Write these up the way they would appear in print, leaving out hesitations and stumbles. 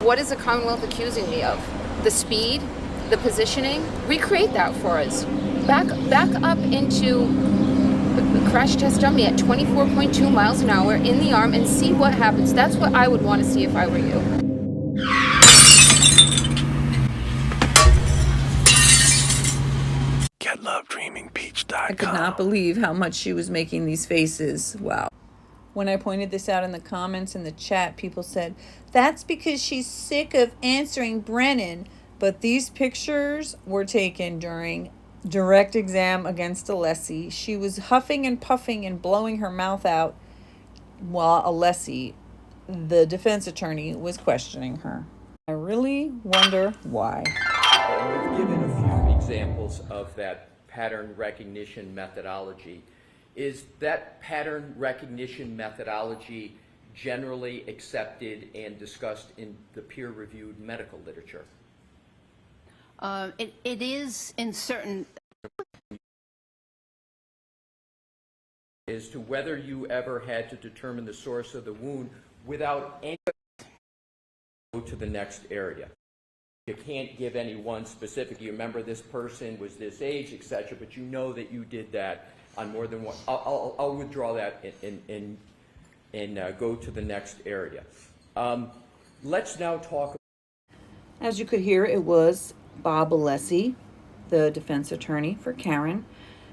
What is the Commonwealth accusing me of? The speed, the positioning? Recreate that for us. Back up into the crash test dummy at 24.2 miles an hour in the arm and see what happens. That's what I would want to see if I were you. GetLoveDreamingPeach.com. I could not believe how much she was making these faces. Wow. When I pointed this out in the comments in the chat, people said, that's because she's sick of answering Brennan. But these pictures were taken during direct exam against Alessi. She was huffing and puffing and blowing her mouth out while Alessi, the defense attorney, was questioning her. I really wonder why. We've given a few examples of that pattern recognition methodology. Is that pattern recognition methodology generally accepted and discussed in the peer-reviewed medical literature? It is in certain... As to whether you ever had to determine the source of the wound without any... Go to the next area. You can't give any one specific, you remember this person was this age, etc., but you know that you did that on more than one. I'll withdraw that and go to the next area. Let's now talk. As you could hear, it was Bob Alessi, the defense attorney for Karen.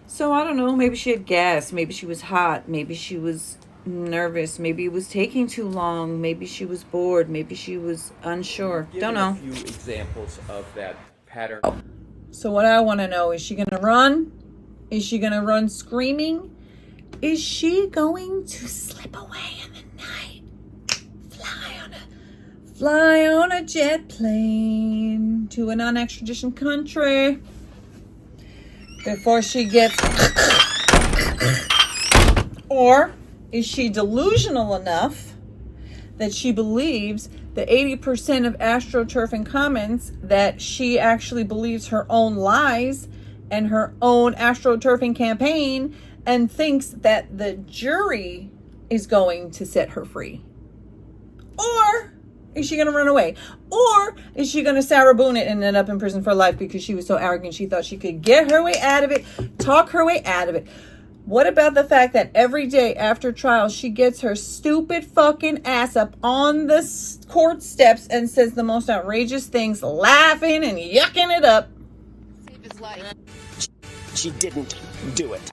So I don't know, maybe she had gas, maybe she was hot, maybe she was nervous, maybe it was taking too long, maybe she was bored, maybe she was unsure. Don't know. A few examples of that pattern. So what I want to know, is she going to run? Is she going to run screaming? Is she going to slip away in the night? Fly on a jet plane to a non-extradition country before she gets... Or is she delusional enough that she believes the 80% of Astroturfing comments that she actually believes her own lies and her own Astroturfing campaign and thinks that the jury is going to set her free? Or is she going to run away? Or is she going to Sarah Boone it and end up in prison for life because she was so arrogant she thought she could get her way out of it, talk her way out of it? What about the fact that every day after trial, she gets her stupid fucking ass up on the court steps and says the most outrageous things, laughing and yucking it up? Save his life. She didn't do it.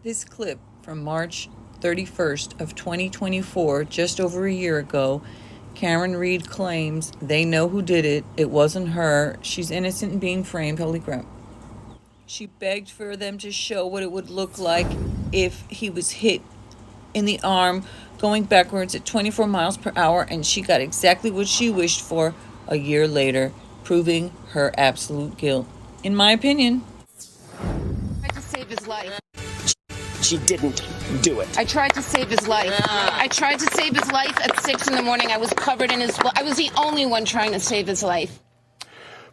This clip from March 31st of 2024, just over a year ago, Karen Reed claims they know who did it. It wasn't her. She's innocent and being framed. Holy crap. She begged for them to show what it would look like if he was hit in the arm going backwards at 24 miles per hour, and she got exactly what she wished for a year later, proving her absolute guilt. In my opinion. I tried to save his life. She didn't do it. I tried to save his life. I tried to save his life at 6 in the morning. I was covered in his blood. I was the only one trying to save his life.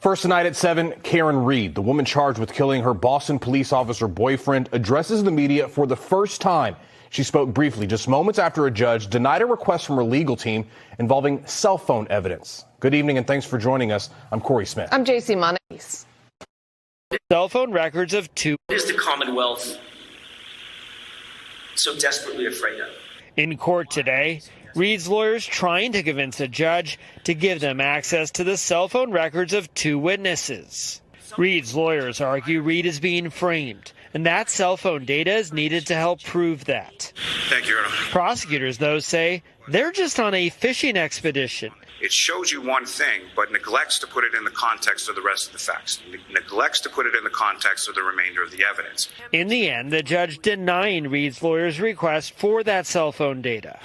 First tonight at 7, Karen Reed, the woman charged with killing her Boston police officer boyfriend, addresses the media for the first time. She spoke briefly just moments after a judge denied a request from her legal team involving cell phone evidence. Good evening and thanks for joining us. I'm Corey Smith. I'm JC Monace. Cell phone records of two. What is the Commonwealth so desperately afraid of? In court today, Reed's lawyers trying to convince a judge to give them access to the cell phone records of two witnesses. Reed's lawyers argue Reed is being framed, and that cell phone data is needed to help prove that. Thank you, Your Honor. Prosecutors, though, say they're just on a fishing expedition. It shows you one thing, but neglects to put it in the context of the rest of the facts. Neglects to put it in the context of the remainder of the evidence. In the end, the judge denying Reed's lawyers' request for that cell phone data.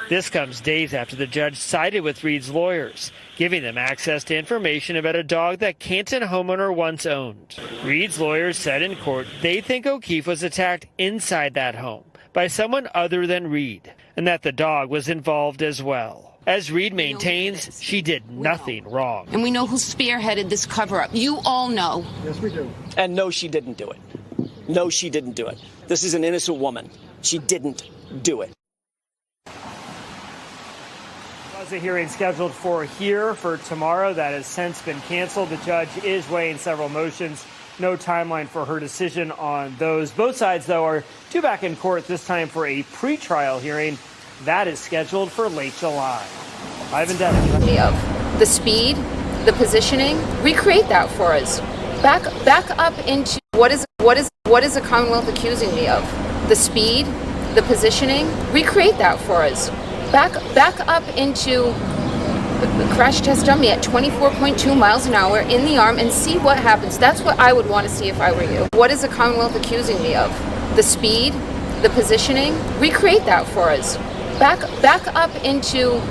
This comes days after the judge sided with Reed's lawyers, giving them access to information about a dog that Canton homeowner once owned. Reed's lawyers said in court they think O'Keefe was attacked inside that home by someone other than Reed, and that the dog was involved as well. As Reed maintains, she did nothing wrong. And we know who spearheaded this cover-up. You all know. Yes, we do. And no, she didn't do it. No, she didn't do it. This is an innocent woman. She didn't do it. was a hearing scheduled for here for tomorrow that has since been canceled. The judge is weighing several motions. No timeline for her decision on those. Both sides, though, are due back in court this time for a pretrial hearing that is scheduled for late July. Ivan Dennis. Of the speed, the positioning, recreate that for us. Back up into what is the Commonwealth accusing me of? The speed, the positioning, recreate that for us. Back up into the crash test dummy at 24.2 miles an hour in the arm and see what happens. That's what I would want to see if I were you. What is the Commonwealth accusing me of? The speed, the positioning, recreate that for us. Back up into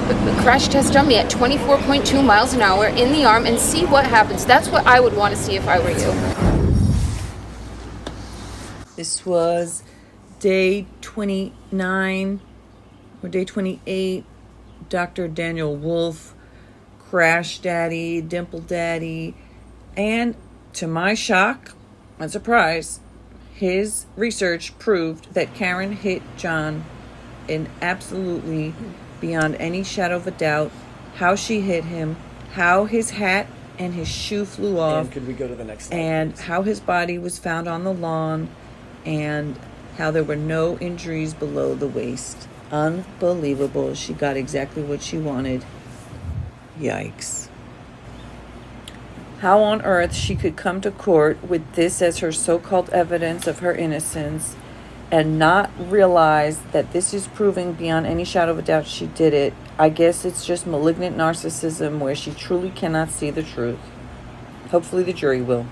the crash test dummy at 24.2 miles an hour in the arm and see what happens. That's what I would want to see if I were you. This was day 29 or day 28. Dr. Daniel Wolfe, Crash Daddy, Dimple Daddy, and to my shock and surprise, his research proved that Karen hit John in absolutely beyond any shadow of a doubt. How she hit him, how his hat and his shoe flew off. And could we go to the next slide, and please? how his body was found on the lawn, and how there were no injuries below the waist. Unbelievable. She got exactly what she wanted. Yikes. How on earth she could come to court with this as her so-called evidence of her innocence and not realize that this is proving beyond any shadow of a doubt she did it. I guess it's just malignant narcissism where she truly cannot see the truth. Hopefully the jury will.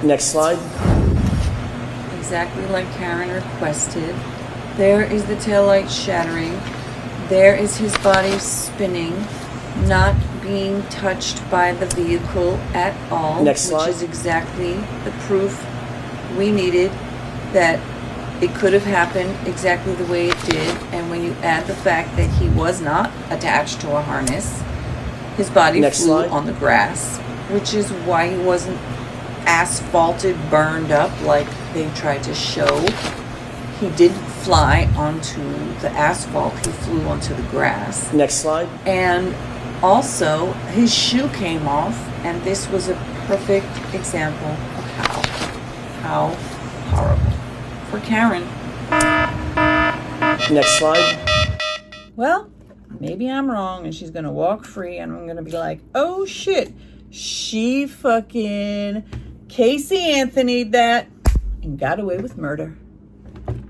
Next slide. Exactly like Karen requested. There is the taillight shattering. There is his body spinning, not being touched by the vehicle at all. Next slide. Which is exactly the proof we needed that it could have happened exactly the way it did. And when you add the fact that he was not attached to a harness, his body Next flew slide. on the grass, which is why he wasn't asphalted, burned up like they tried to show. He didn't fly onto the asphalt, he flew onto the grass. Next slide. And also his shoe came off, and this was a perfect example of how horrible for Karen. Next slide. Well, maybe I'm wrong and she's gonna walk free and I'm gonna be like, oh shit, she fucking Casey Anthony'd that and got away with murder.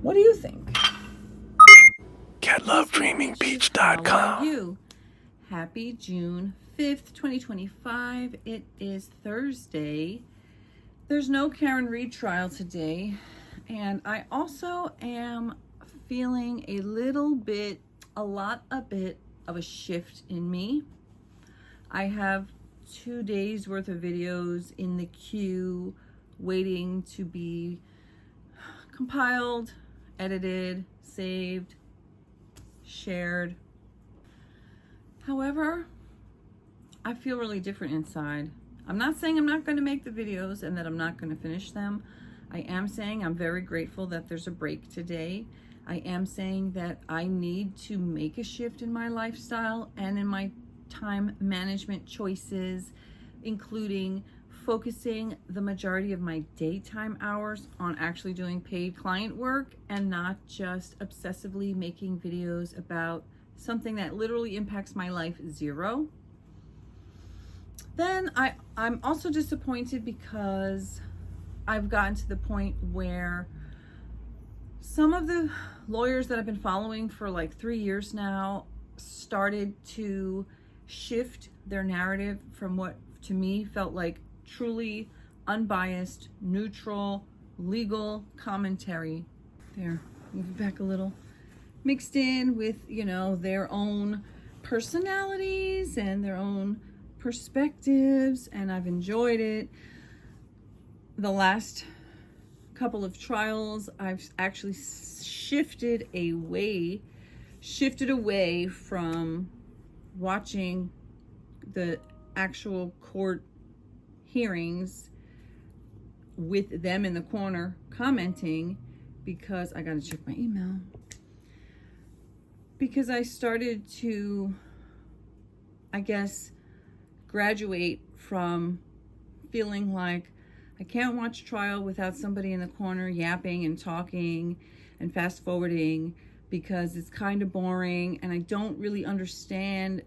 What do you think? GetLoveDreamingBeach.com. How are you? Happy June 5th, 2025. It is Thursday. There's no Karen Reed trial today. And I also am feeling a bit of a shift in me. I have 2 days worth of videos in the queue waiting to be compiled, edited, saved, shared. However, I feel really different inside. I'm not saying I'm not going to make the videos and that I'm not going to finish them. I am saying I'm very grateful that there's a break today. I am saying that I need to make a shift in my lifestyle and in my time management choices, including focusing the majority of my daytime hours on actually doing paid client work and not just obsessively making videos about something that literally impacts my life zero. Then I'm also disappointed because I've gotten to the point where some of the lawyers that I've been following for like 3 years now started to shift their narrative from what to me felt like truly unbiased, neutral, legal commentary. There, move it back a little. Mixed in with, their own personalities and their own perspectives, and I've enjoyed it. The last couple of trials, I've actually shifted away from watching the actual court hearings with them in the corner commenting, because I gotta check my email, because I started to, I guess, graduate from feeling like I can't watch trial without somebody in the corner yapping and talking and fast forwarding, because it's kind of boring and I don't really understand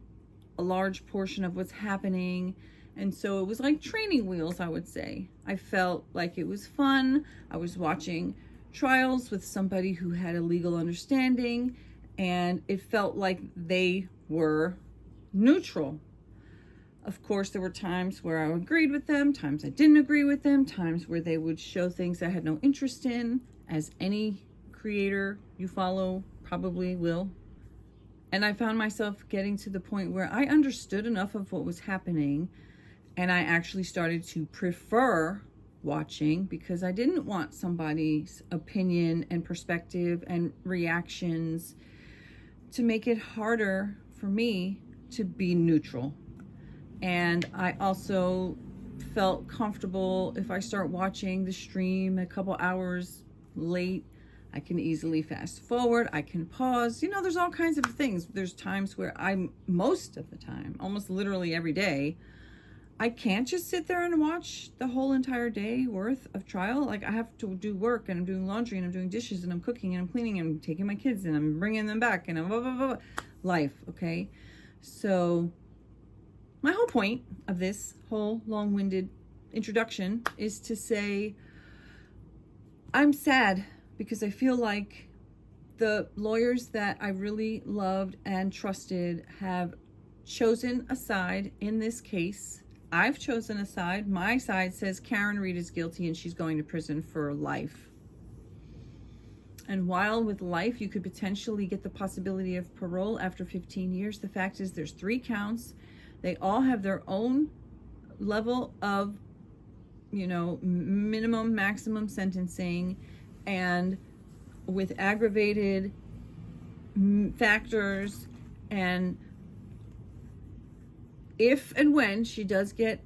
a large portion of what's happening. And so it was like training wheels, I would say. I felt like it was fun. I was watching trials with somebody who had a legal understanding, and it felt like they were neutral. Of course, there were times where I agreed with them, times I didn't agree with them, times where they would show things I had no interest in, as any creator you follow probably will. And I found myself getting to the point where I understood enough of what was happening, and I actually started to prefer watching, because I didn't want somebody's opinion and perspective and reactions to make it harder for me to be neutral. And I also felt comfortable if I start watching the stream a couple hours late, I can easily fast forward, I can pause. You know, there's all kinds of things. There's times where most of the time, almost literally every day, I can't just sit there and watch the whole entire day worth of trial. Like, I have to do work, and I'm doing laundry, and I'm doing dishes, and I'm cooking, and I'm cleaning, and I'm taking my kids, and I'm bringing them back, and I'm blah, blah, blah. Life, okay? So my whole point of this whole long-winded introduction is to say I'm sad, because I feel like the lawyers that I really loved and trusted have chosen a side in this case. I've chosen a side. My side says Karen Read is guilty and she's going to prison for life. And while with life you could potentially get the possibility of parole after 15 years, the fact is there's 3 counts. They all have their own level of, you know, minimum, maximum sentencing, and with aggravated factors. And if and when she does get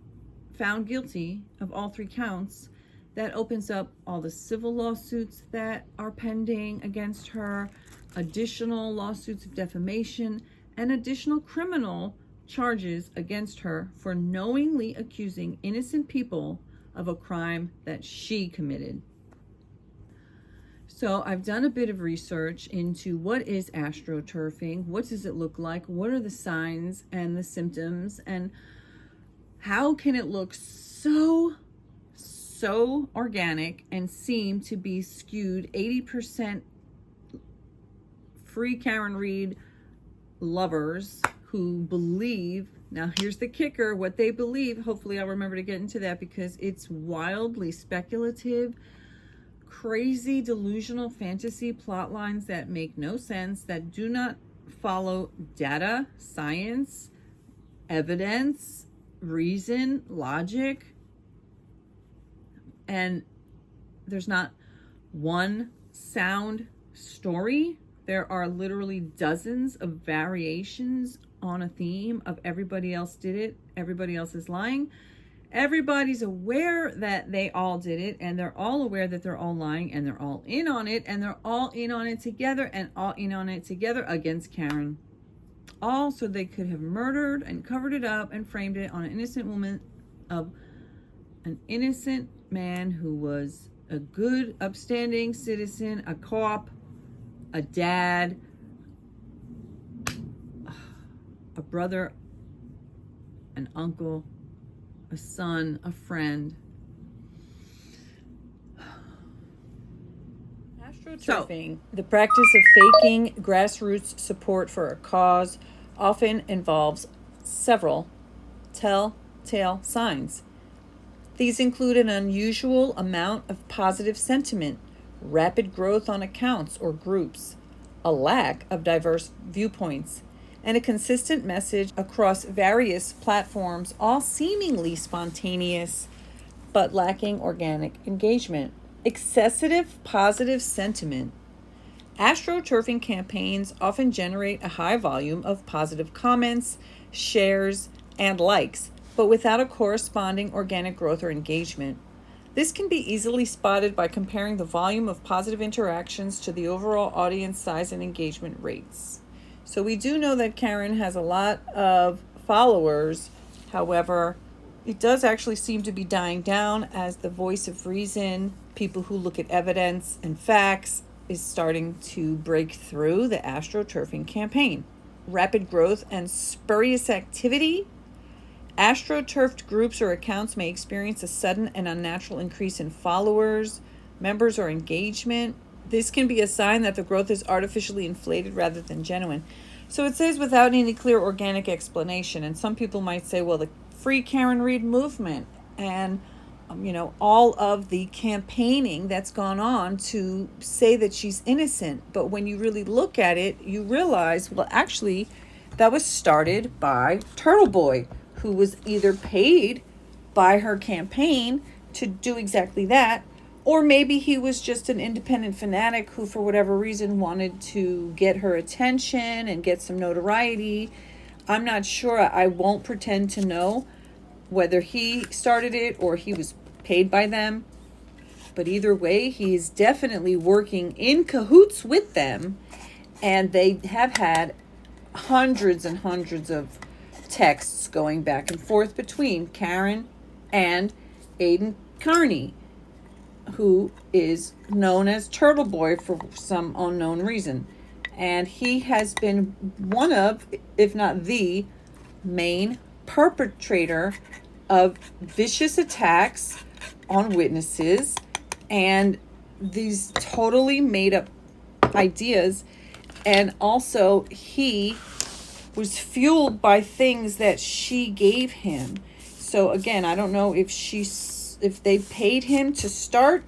found guilty of all 3 counts, that opens up all the civil lawsuits that are pending against her, additional lawsuits of defamation, and additional criminal charges against her for knowingly accusing innocent people of a crime that she committed. So I've done a bit of research into what is astroturfing, what does it look like, what are the signs and the symptoms, and how can it look so organic and seem to be skewed 80% free Karen Read lovers who believe, now here's the kicker, what they believe, hopefully I'll remember to get into that because it's wildly speculative, crazy, delusional fantasy plot lines that make no sense, that do not follow data, science, evidence, reason, logic. And there's not one sound story. There are literally dozens of variations on a theme of everybody else did it, everybody else is lying. Everybody's aware that they all did it, and they're all aware that they're all lying, and they're all in on it, and they're all in on it together, and all in on it together against Karen. All so they could have murdered and covered it up and framed it on an innocent woman of an innocent man who was a good, upstanding citizen, a cop, a dad, a brother, an uncle, a son, a friend. Astroturfing, the practice of faking grassroots support for a cause, often involves several telltale signs. These include an unusual amount of positive sentiment, rapid growth on accounts or groups, a lack of diverse viewpoints, and a consistent message across various platforms, all seemingly spontaneous but lacking organic engagement. Excessive positive sentiment. Astroturfing campaigns often generate a high volume of positive comments, shares, and likes, but without a corresponding organic growth or engagement. This can be easily spotted by comparing the volume of positive interactions to the overall audience size and engagement rates. So we do know that Karen has a lot of followers. However, it does actually seem to be dying down as the voice of reason, people who look at evidence and facts, is starting to break through the astroturfing campaign. Rapid growth and spurious activity. Astroturfed groups or accounts may experience a sudden and unnatural increase in followers, members, or engagement. This can be a sign that the growth is artificially inflated rather than genuine. So it says without any clear organic explanation. And some people might say, well, the Free Karen Reed movement and all of the campaigning that's gone on to say that she's innocent. But when you really look at it, you realize, well, actually, that was started by Turtle Boy, who was either paid by her campaign to do exactly that, or maybe he was just an independent fanatic who, for whatever reason, wanted to get her attention and get some notoriety. I'm not sure. I won't pretend to know whether he started it or he was paid by them. But either way, he's definitely working in cahoots with them. And they have had hundreds and hundreds of texts going back and forth between Karen and Aiden Carney, who is known as Turtle Boy for some unknown reason. And he has been one of, if not the main perpetrator of vicious attacks on witnesses and these totally made up ideas. And also he was fueled by things that she gave him. So again, I don't know if they paid him to start,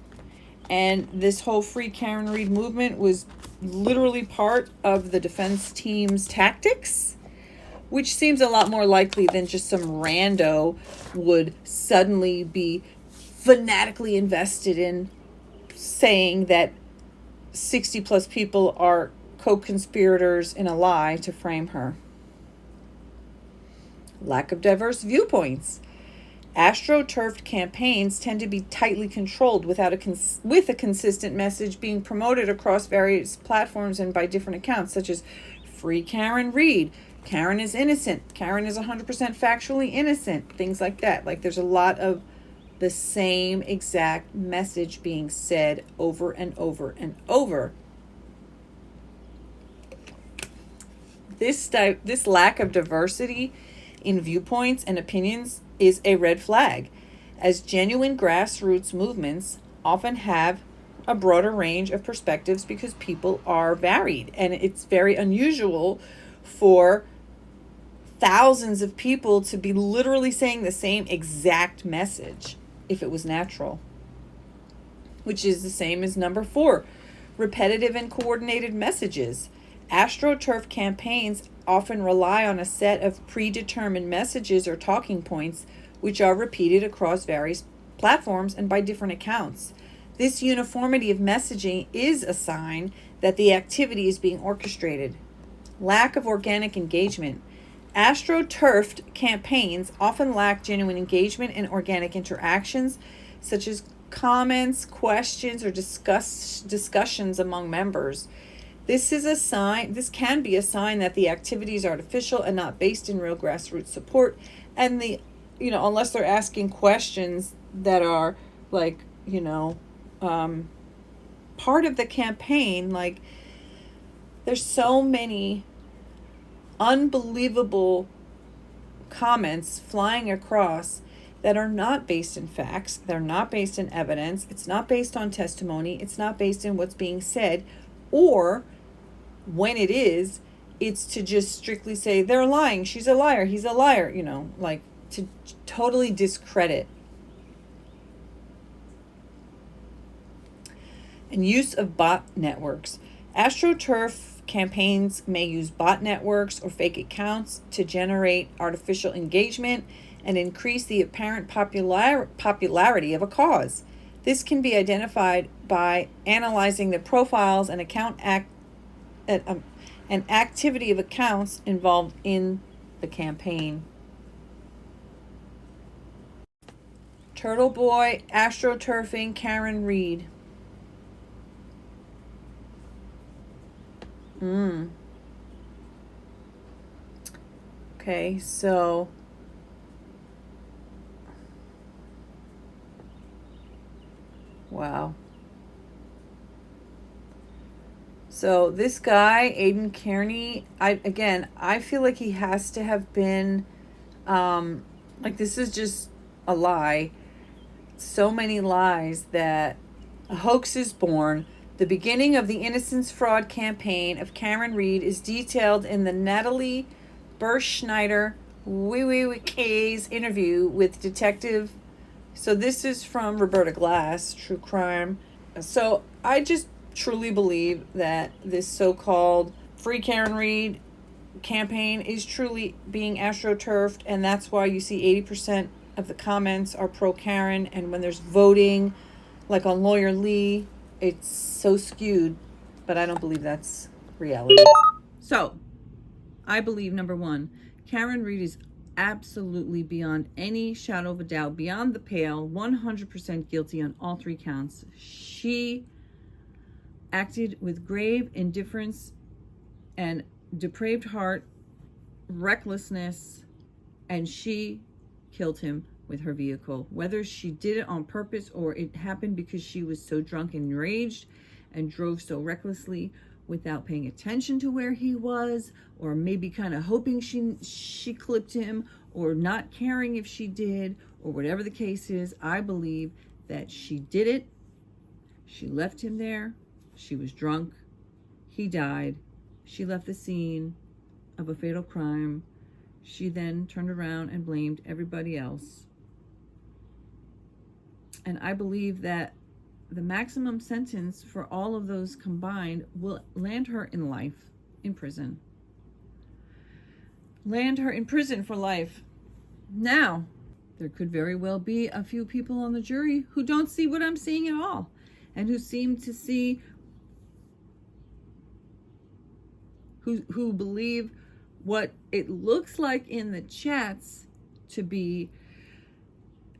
and this whole Free Karen Reed movement was literally part of the defense team's tactics, which seems a lot more likely than just some rando would suddenly be fanatically invested in saying that 60 plus people are co-conspirators in a lie to frame her. Lack of diverse viewpoints. AstroTurfed campaigns tend to be tightly controlled with a consistent message being promoted across various platforms and by different accounts, such as Free Karen Reed, Karen is innocent, Karen is 100% factually innocent, things like that. Like there's a lot of the same exact message being said over and over and over. This lack of diversity in viewpoints and opinions is a red flag, as genuine grassroots movements often have a broader range of perspectives because people are varied, and it's very unusual for thousands of people to be literally saying the same exact message if it was natural, which is the same as number 4, repetitive and coordinated messages. AstroTurf campaigns often rely on a set of predetermined messages or talking points which are repeated across various platforms and by different accounts. This uniformity of messaging is a sign that the activity is being orchestrated. Lack of organic engagement. AstroTurfed campaigns often lack genuine engagement and organic interactions, such as comments, questions, or discussions among members. This can be a sign that the activity is artificial and not based in real grassroots support. And unless they're asking questions that are like, part of the campaign, like there's so many unbelievable comments flying across that are not based in facts. They're not based in evidence. It's not based on testimony. It's not based in what's being said, or when it is, it's to just strictly say they're lying, she's a liar, he's a liar, like to totally discredit. And use of bot networks. AstroTurf campaigns may use bot networks or fake accounts to generate artificial engagement and increase the apparent popularity of a cause. This can be identified by analyzing the profiles and and activity of accounts involved in the campaign. Turtle Boy, Astroturfing, Karen Reed. Okay, so wow. So this guy, Aiden Kearney, I feel like he has to have been like, this is just a lie. So many lies that a hoax is born. The beginning of the innocence fraud campaign of Karen Reed is detailed in the Natalie Burschneider K's interview with Detective. So this is from Roberta Glass, True Crime. So I just truly believe that this so-called Free Karen Reed campaign is truly being astroturfed, and that's why you see 80% of the comments are pro Karen, and when there's voting, like on Lawyer Lee, it's so skewed, but I don't believe that's reality. So, I believe, number one, Karen Reed is absolutely beyond any shadow of a doubt, beyond the pale, 100% guilty on all 3 counts. She acted with grave indifference and depraved heart, recklessness, and she killed him with her vehicle. Whether she did it on purpose or it happened because she was so drunk and enraged and drove so recklessly without paying attention to where he was, or maybe kind of hoping she clipped him, or not caring if she did, or whatever the case is, I believe that she did it. She left him there. She was drunk. He died. She left the scene of a fatal crime. She then turned around and blamed everybody else. And I believe that the maximum sentence for all of those combined will land her in life in prison. Land her in prison for life. Now, there could very well be a few people on the jury who don't see what I'm seeing at all, and who seem to see, who believe what it looks like in the chats to be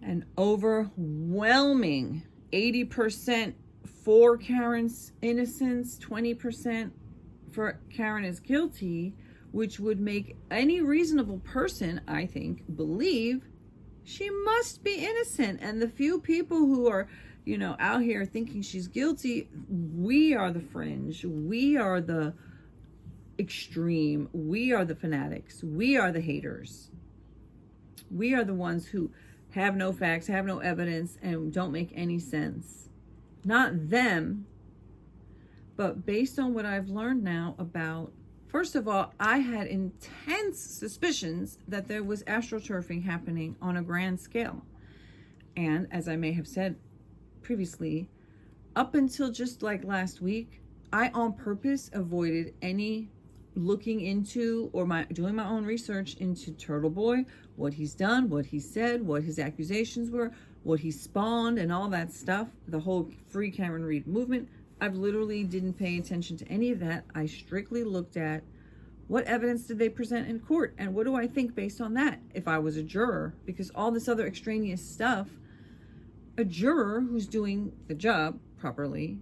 an overwhelming 80% for Karen's innocence, 20% for Karen is guilty, which would make any reasonable person, I think, believe she must be innocent. And the few people who are, out here thinking she's guilty, we are the fringe. We are the extreme. We are the fanatics. We are the haters. We are the ones who have no facts, have no evidence, and don't make any sense. Not them, but based on what I've learned now about, first of all, I had intense suspicions that there was astroturfing happening on a grand scale. And as I may have said previously, up until just like last week, I on purpose avoided any looking into or doing my own research into Turtle Boy, what he's done, what he said, what his accusations were, what he spawned, and all that stuff, the whole Free Karen Reed movement. I've literally didn't pay attention to any of that. I strictly looked at what evidence did they present in court, and what do I think based on that if I was a juror, because all this other extraneous stuff, a juror who's doing the job properly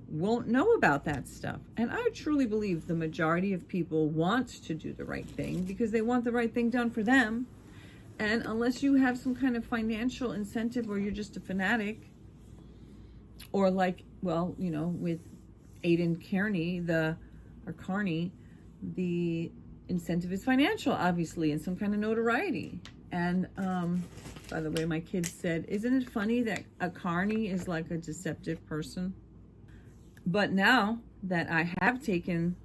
won't know about that stuff. And I truly believe the majority of people want to do the right thing because they want the right thing done for them. And unless you have some kind of financial incentive, or you're just a fanatic, or like, well, with Aiden Kearney, Carney, the incentive is financial, obviously, and some kind of notoriety. And by the way, my kids said, isn't it funny that a Carney is like a deceptive person? But now that I have taken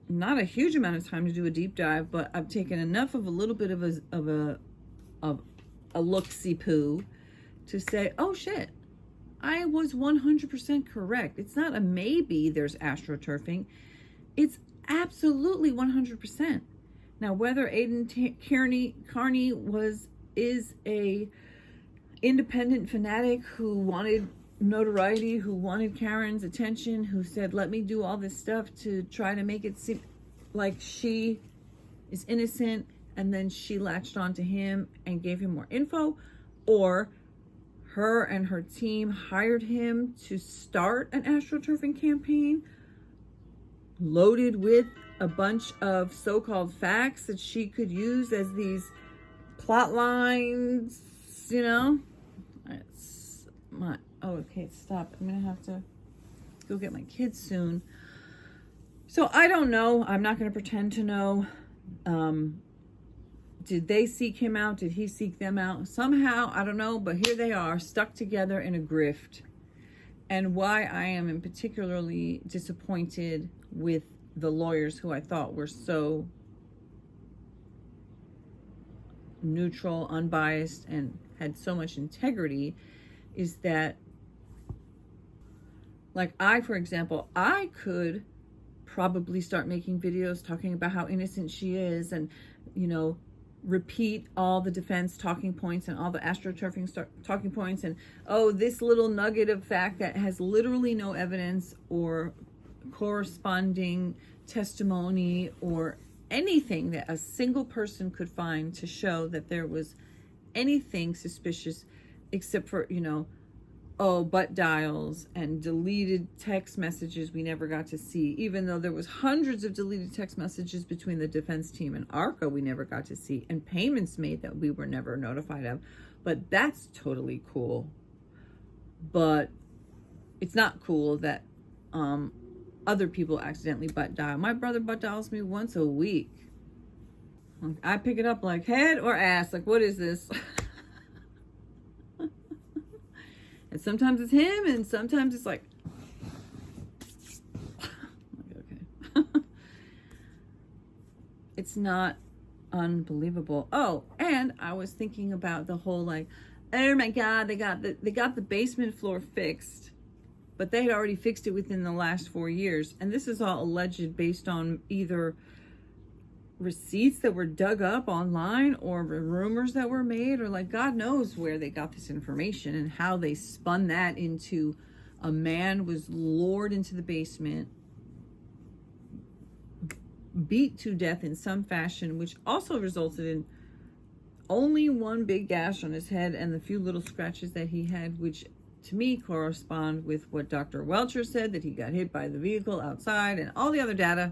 not a huge amount of time to do a deep dive, but I've taken enough of a little bit of a look-see poo to say, oh shit, I was 100% correct. It's not a maybe there's astroturfing. It's absolutely 100%. Now, whether Aiden Kearney is a independent fanatic who wanted notoriety, who wanted Karen's attention, who said, let me do all this stuff to try to make it seem like she is innocent, and then she latched onto him and gave him more info, or her and her team hired him to start an astroturfing campaign loaded with a bunch of so-called facts that she could use as these plot lines, you know. It's my, oh, okay, stop. I'm gonna have to go get my kids soon. So I don't know. I'm not gonna pretend to know. Did they seek him out? Did he seek them out? Somehow, I don't know, but here they are, stuck together in a grift. And why I am particularly disappointed with the lawyers who I thought were so neutral, unbiased, and had so much integrity is that, like, for example, I could probably start making videos talking about how innocent she is and, you know, repeat all the defense talking points and all the astroturfing talking points and, oh, this little nugget of fact that has literally no evidence or corresponding testimony or anything that a single person could find to show that there was anything suspicious, except for, you know, oh, butt dials and deleted text messages we never got to see, even though there was hundreds of deleted text messages between the defense team and ARCCA we never got to see, and payments made that we were never notified of. But that's totally cool. But it's not cool that other people accidentally butt dial. My brother butt dials me once a week. I pick it up like, head or ass, like, what is this? And sometimes it's him, and sometimes it's like, okay. It's not unbelievable. Oh, and I was thinking about the whole, like, oh my God, they got the basement floor fixed, but they had already fixed it within the last 4 years. And this is all alleged based on either receipts that were dug up online or rumors that were made, or like God knows where they got this information and how they spun that into a man was lured into the basement, beat to death in some fashion, which also resulted in only one big gash on his head and the few little scratches that he had, which to me correspond with what Dr. Welcher said, that he got hit by the vehicle outside, and all the other data.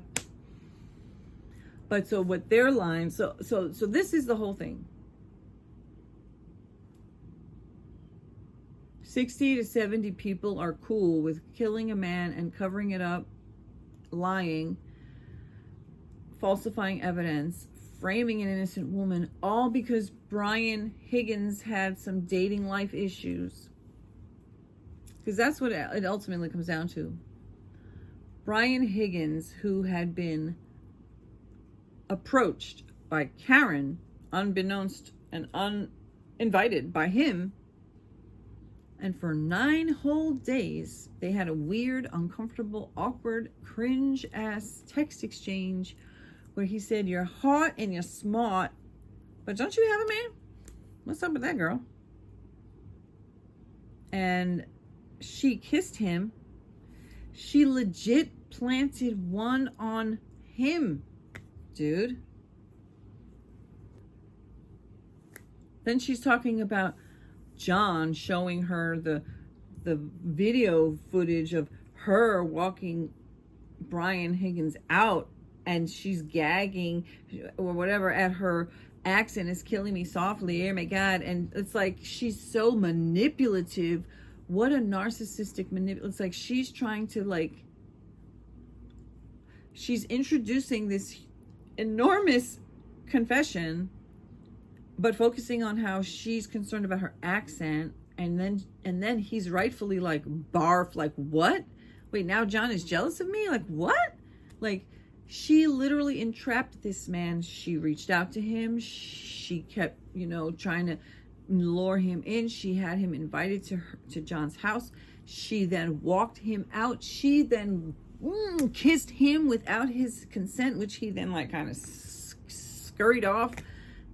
But so what their line, so this is the whole thing. 60 to 70 people are cool with killing a man and covering it up, lying, falsifying evidence, framing an innocent woman, all because Brian Higgins had some dating life issues. Because that's what it ultimately comes down to. Brian Higgins, who had been approached by Karen, unbeknownst and uninvited by him, and for 9 whole days they had a weird, uncomfortable, awkward, cringe ass text exchange where he said, "You're hot and you're smart, but don't you have a man? What's up with that, girl?" And she kissed him. She legit planted one on him, dude. Then she's talking about John showing her the video footage of her walking Brian Higgins out, and she's gagging or whatever at her accent is killing me softly. Oh my God. And it's like, she's so manipulative. What a narcissistic manipulative. It's like she's trying to, like, she's introducing this enormous confession, but focusing on how she's concerned about her accent, and then he's rightfully like, barf, like, what? Wait, now John is jealous of me? Like, what? Like, she literally entrapped this man. She reached out to him. She kept, trying to lure him in. She had him invited to John's house. She then walked him out. She then kissed him without his consent, which he then like kind of scurried off.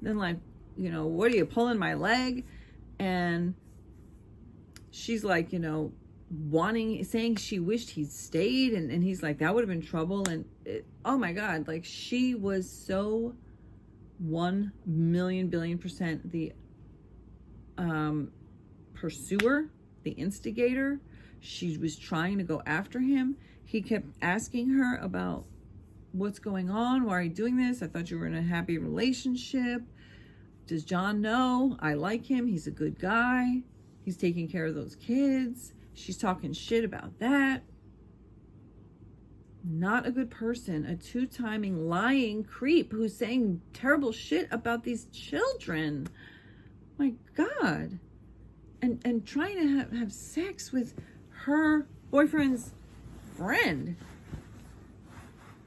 Then like, what are you pulling my leg? And she's like, saying she wished he'd stayed, and he's like, that would have been trouble. And oh my God, like, she was so 1,000,000,000,000,000% the pursuer, the instigator. She was trying to go after him. He kept asking her about what's going on. Why are you doing this? I thought you were in a happy relationship. Does John know? I like him. He's a good guy. He's taking care of those kids. She's talking shit about that. Not a good person. A two-timing lying creep who's saying terrible shit about these children. My God. And trying to have sex with her boyfriend's friend,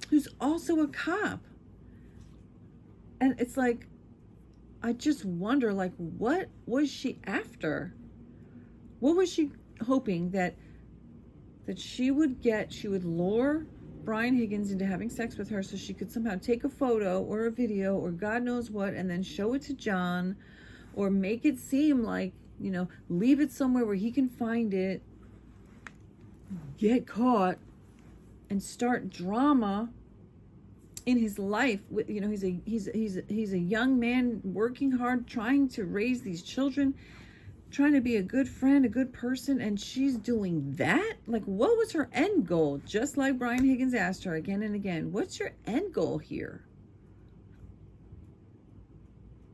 who's also a cop. And it's like, I just wonder, like, what was she after? What was she hoping that she would get? She would lure Brian Higgins into having sex with her so she could somehow take a photo or a video or God knows what and then show it to John, or make it seem like, you know, leave it somewhere where he can find it, get caught, and start drama in his life. With, you know, he's a young man working hard, trying to raise these children, trying to be a good friend, a good person, and she's doing that? Like, what was her end goal? Just like Brian Higgins asked her again and again, what's your end goal here?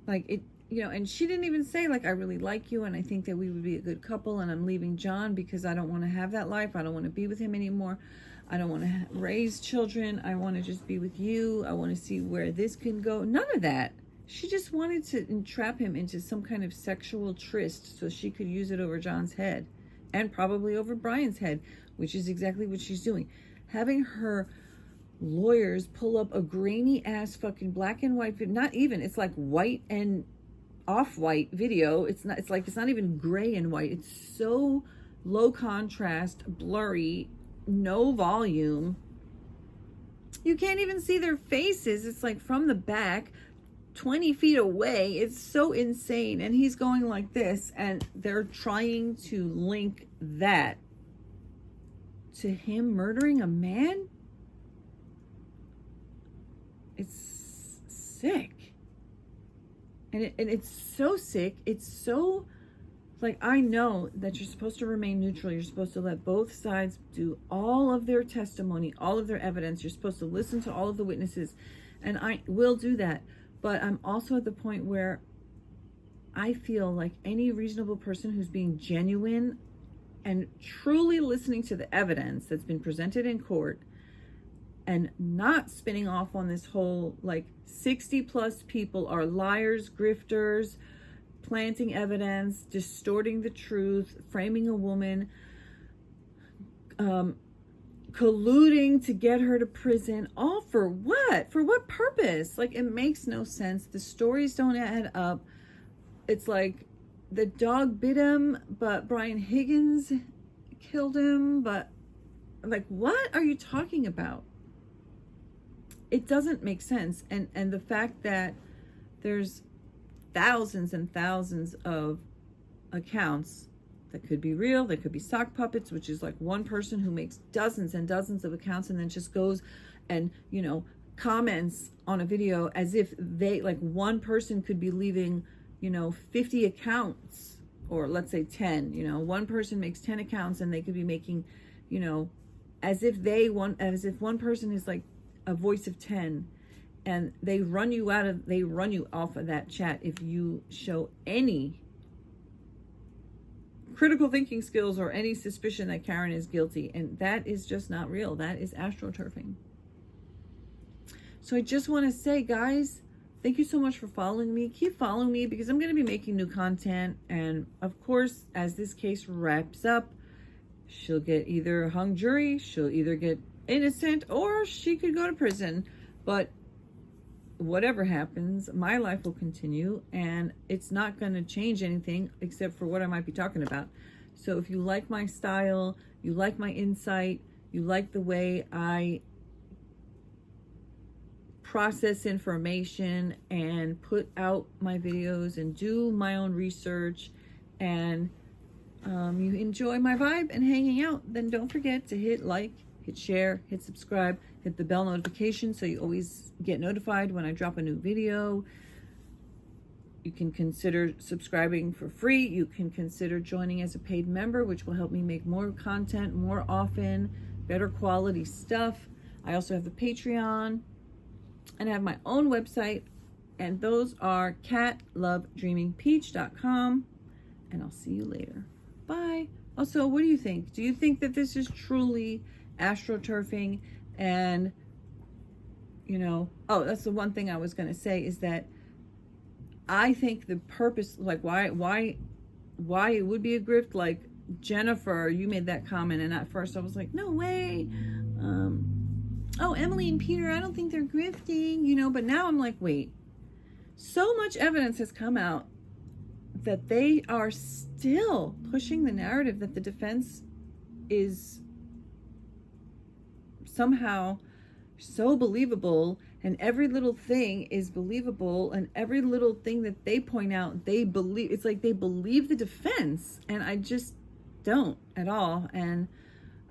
Like, it, you know, and she didn't even say, like, I really like you and I think that we would be a good couple and I'm leaving John because I don't want to have that life. I don't want to be with him anymore. I don't want to raise children. I want to just be with you. I want to see where this can go. None of that. She just wanted to entrap him into some kind of sexual tryst so she could use it over John's head and probably over Brian's head, which is exactly what she's doing. Having her lawyers pull up a grainy ass fucking black and white, not even, it's like white and off-white video. It's not even gray and white. It's so low contrast, blurry, no volume. You can't even see their faces. It's like from the back, 20 feet away. It's so insane. And he's going like this, and they're trying to link that to him murdering a man. It's sick. And it's so sick. It's so, like, I know that you're supposed to remain neutral. You're supposed to let both sides do all of their testimony, all of their evidence. You're supposed to listen to all of the witnesses. And I will do that. But I'm also at the point where I feel like any reasonable person who's being genuine and truly listening to the evidence that's been presented in court and not spinning off on this whole, like, 60 plus people are liars, grifters, planting evidence, distorting the truth, framing a woman, colluding to get her to prison, all for what? For what purpose? Like, it makes no sense. The stories don't add up. It's like the dog bit him, but Brian Higgins killed him. But, like, what are you talking about? It doesn't make sense. And the fact that there's thousands and thousands of accounts that could be real, that could be sock puppets, which is like one person who makes dozens and dozens of accounts and then just goes and, you know, comments on a video as if they, like, one person could be leaving, you know, 50 accounts, or let's say 10, you know, one person makes 10 accounts and they could be making, you know, as if one person is like a voice of 10, and they run you off of that chat if you show any critical thinking skills or any suspicion that Karen is guilty. And that is just not real. That is astroturfing. So I just want to say, guys, thank you so much for following me. Keep following me because I'm going to be making new content. And of course, as this case wraps up, she'll get either a hung jury, she'll either get innocent, or she could go to prison. But whatever happens, my life will continue, and it's not going to change anything except for what I might be talking about. So if you like my style, you like my insight, you like the way I process information and put out my videos and do my own research, and you enjoy my vibe and hanging out, then don't forget to hit like, hit share, hit subscribe, hit the bell notification so you always get notified when I drop a new video. You can consider subscribing for free. You can consider joining as a paid member, which will help me make more content more often, better quality stuff. I also have a Patreon, and I have my own website, and those are catlovedreamingpeach.com. And I'll see you later. Bye. Also, what do you think? Do you think that this is truly astroturfing? And, you know, oh, that's the one thing I was going to say, is that I think the purpose, like why it would be a grift, like Jennifer, you made that comment, and at first I was like, no way. Oh, Emily and Peter, I don't think they're grifting, you know, but now I'm like, wait, so much evidence has come out that they are still pushing the narrative that the defense is somehow so believable, and every little thing is believable, and every little thing that they point out, they believe. It's like they believe the defense, and I just don't at all. And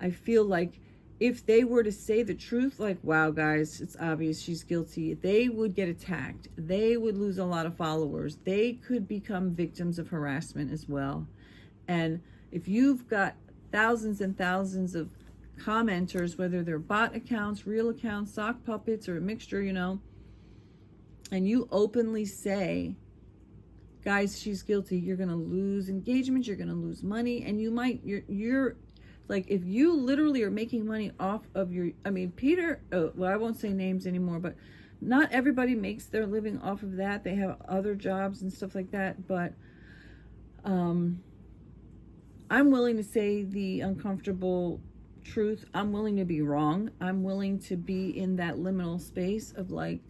I feel like if they were to say the truth, like, wow, guys, it's obvious she's guilty, they would get attacked. They would lose a lot of followers. They could become victims of harassment as well. And if you've got thousands and thousands of commenters, whether they're bot accounts, real accounts, sock puppets, or a mixture, you know, and you openly say, guys, she's guilty, you're going to lose engagement, you're going to lose money, and you might, you're like, if you literally are making money off of your, I mean, Peter, well, I won't say names anymore, but not everybody makes their living off of that. They have other jobs and stuff like that. But I'm willing to say the uncomfortable truth. I'm willing to be wrong. I'm willing to be in that liminal space of like,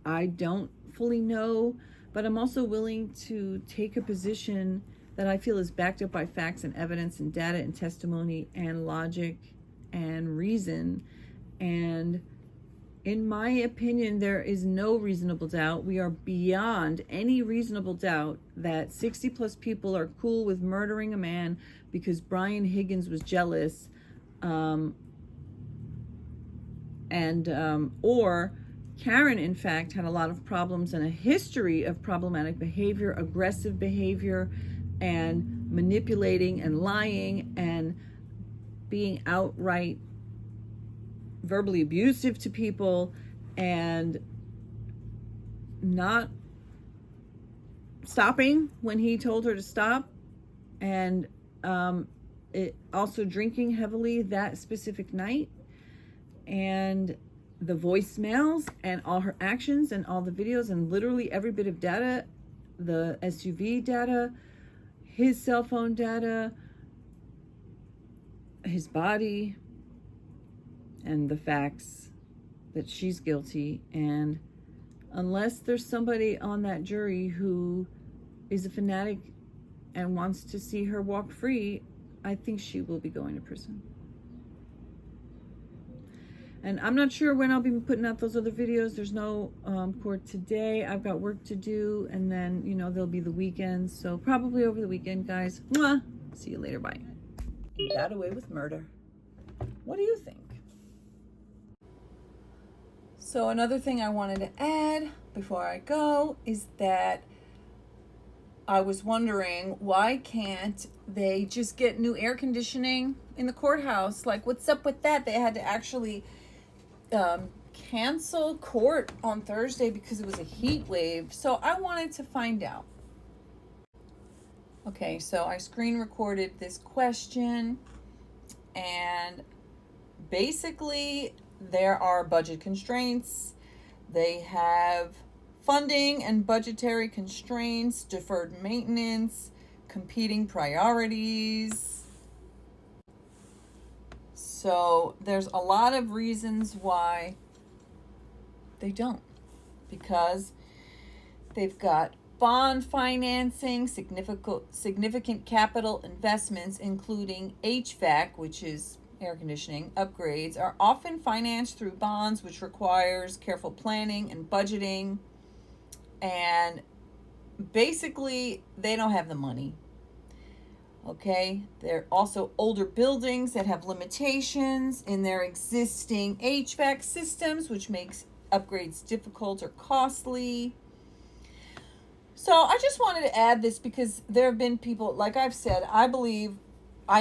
I don't fully know, but I'm also willing to take a position that I feel is backed up by facts and evidence and data and testimony and logic and reason. And in my opinion, there is no reasonable doubt. We are beyond any reasonable doubt that 60 plus people are cool with murdering a man because Brian Higgins was jealous, or Karen, in fact, had a lot of problems and a history of problematic behavior, aggressive behavior, and manipulating and lying and being outright verbally abusive to people and not stopping when he told her to stop, and it also drinking heavily that specific night, and the voicemails and all her actions and all the videos and literally every bit of data, the SUV data, his cell phone data, his body, and the facts that she's guilty. And unless there's somebody on that jury who is a fanatic and wants to see her walk free, I think she will be going to prison. And I'm not sure when I'll be putting out those other videos. There's no court today. I've got work to do, and then, you know, there'll be the weekend. So probably over the weekend, guys. Mwah! See you later. Bye. He got away with murder. What do you think? So another thing I wanted to add before I go is that I was wondering, why can't they just get new air conditioning in the courthouse? Like, what's up with that? They had to actually cancel court on Thursday because it was a heat wave. So I wanted to find out. Okay, so I screen recorded this question, and basically there are budget constraints. They have funding and budgetary constraints, deferred maintenance, competing priorities. So there's a lot of reasons why they don't, because they've got bond financing, significant capital investments, including HVAC, which is air conditioning upgrades, are often financed through bonds, which requires careful planning and budgeting. And basically, they don't have the money. Okay, they're also older buildings that have limitations in their existing HVAC systems, which makes upgrades difficult or costly. So I just wanted to add this because there have been people, like I've said, I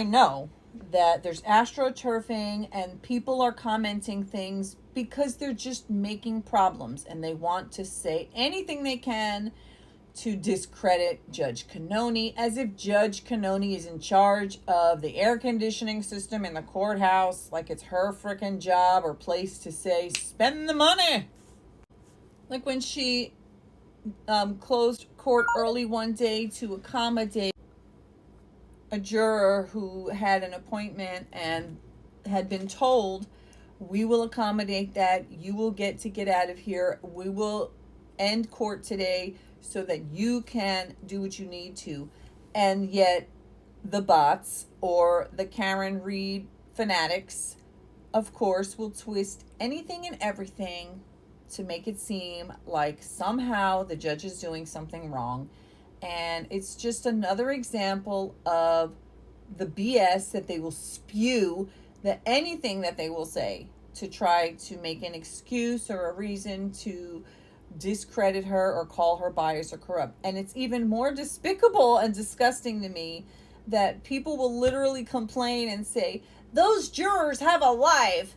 know that there's astroturfing and people are commenting things because they're just making problems and they want to say anything they can to discredit Judge Cannoni, as if Judge Cannoni is in charge of the air conditioning system in the courthouse, like it's her frickin' job or place to say, spend the money. Like when she closed court early one day to accommodate a juror who had an appointment and had been told, we will accommodate that, you will get out of here, we will end court today so that you can do what you need to. And yet the bots or the Karen Reed fanatics, of course, will twist anything and everything to make it seem like somehow the judge is doing something wrong. And it's just another example of the BS that they will spew, that anything that they will say to try to make an excuse or a reason to discredit her or call her biased or corrupt. And it's even more despicable and disgusting to me that people will literally complain and say, those jurors have a life.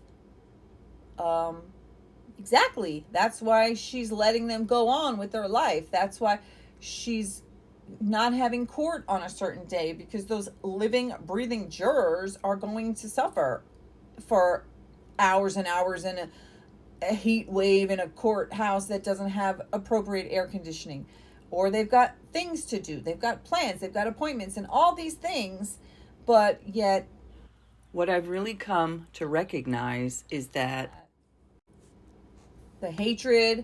Exactly. That's why she's letting them go on with their life. That's why she's not having court on a certain day, because those living, breathing jurors are going to suffer for hours and hours in a heat wave in a courthouse that doesn't have appropriate air conditioning, or they've got things to do, they've got plans, they've got appointments and all these things. But yet what I've really come to recognize is that the hatred,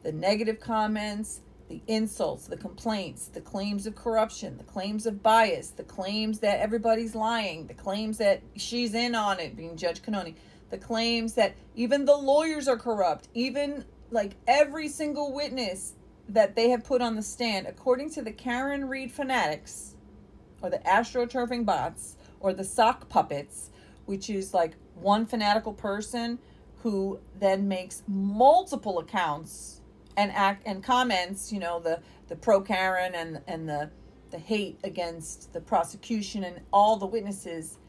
the negative comments, the insults, the complaints, the claims of corruption, the claims of bias, the claims that everybody's lying, the claims that she's in on it, being Judge Cannoni, the claims that even the lawyers are corrupt, even like every single witness that they have put on the stand, according to the Karen Reed fanatics, or the astroturfing bots, or the sock puppets, which is like one fanatical person who then makes multiple accounts and comments, you know, the pro Karen and the hate against the prosecution and all the witnesses,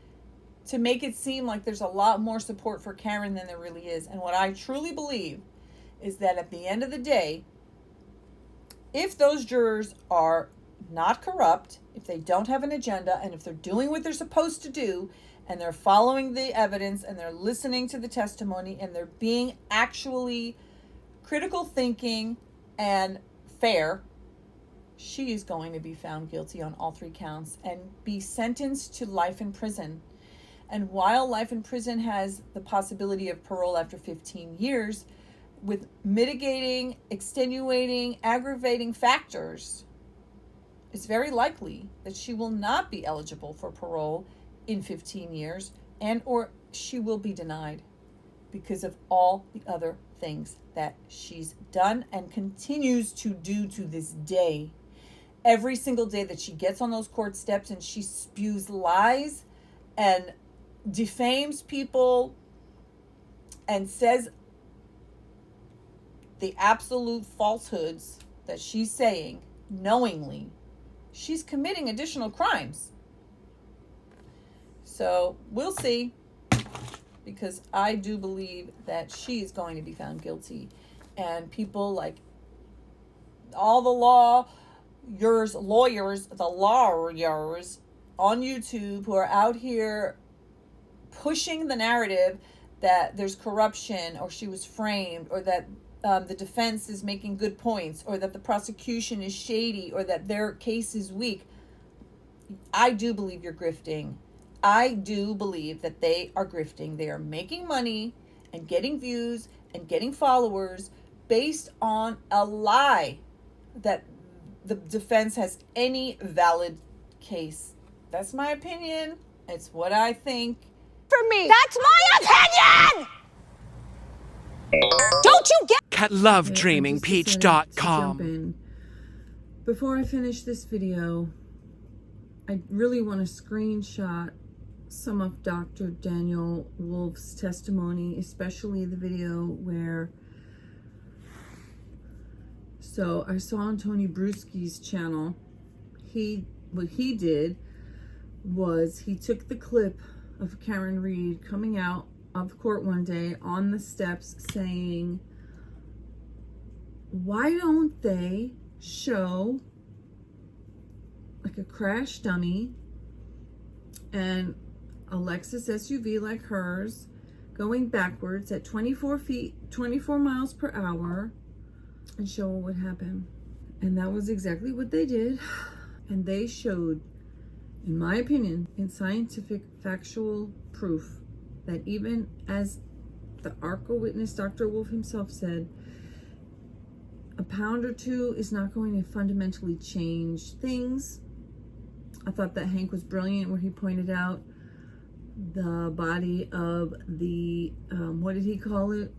to make it seem like there's a lot more support for Karen than there really is. And what I truly believe is that at the end of the day, if those jurors are not corrupt, if they don't have an agenda, and if they're doing what they're supposed to do, and they're following the evidence, and they're listening to the testimony, and they're being actually critical thinking and fair, she is going to be found guilty on all 3 counts and be sentenced to life in prison. And while life in prison has the possibility of parole after 15 years, with mitigating, extenuating, aggravating factors, it's very likely that she will not be eligible for parole in 15 years, and or she will be denied because of all the other things that she's done and continues to do to this day. Every single day that she gets on those court steps and she spews lies and defames people and says the absolute falsehoods that she's saying knowingly, she's committing additional crimes. So we'll see, because I do believe that she's going to be found guilty. And people like all the lawyers on YouTube who are out here pushing the narrative that there's corruption, or she was framed, or that the defense is making good points, or that the prosecution is shady, or that their case is weak. I do believe you're grifting. I do believe that they are grifting. They are making money and getting views and getting followers based on a lie that the defense has any valid case. That's my opinion. It's what I think. For me. That's my opinion! Don't you get at lovedreamingpeach.com. Before I finish this video, I really want to screenshot some of Dr. Daniel Wolfe's testimony, especially the video where So I saw on Tony Bruschi's channel, what he did was he took the clip of Karen Reed coming out of court one day on the steps saying, why don't they show like a crash dummy and a Lexus SUV like hers going backwards at 24 miles per hour and show what would happen. And that was exactly what they did. And they showed, in my opinion, in scientific factual proof, that even as the ARCCA witness, Dr. Wolfe himself said, a pound or two is not going to fundamentally change things. I thought that Hank was brilliant where he pointed out the body of the, what did he call it?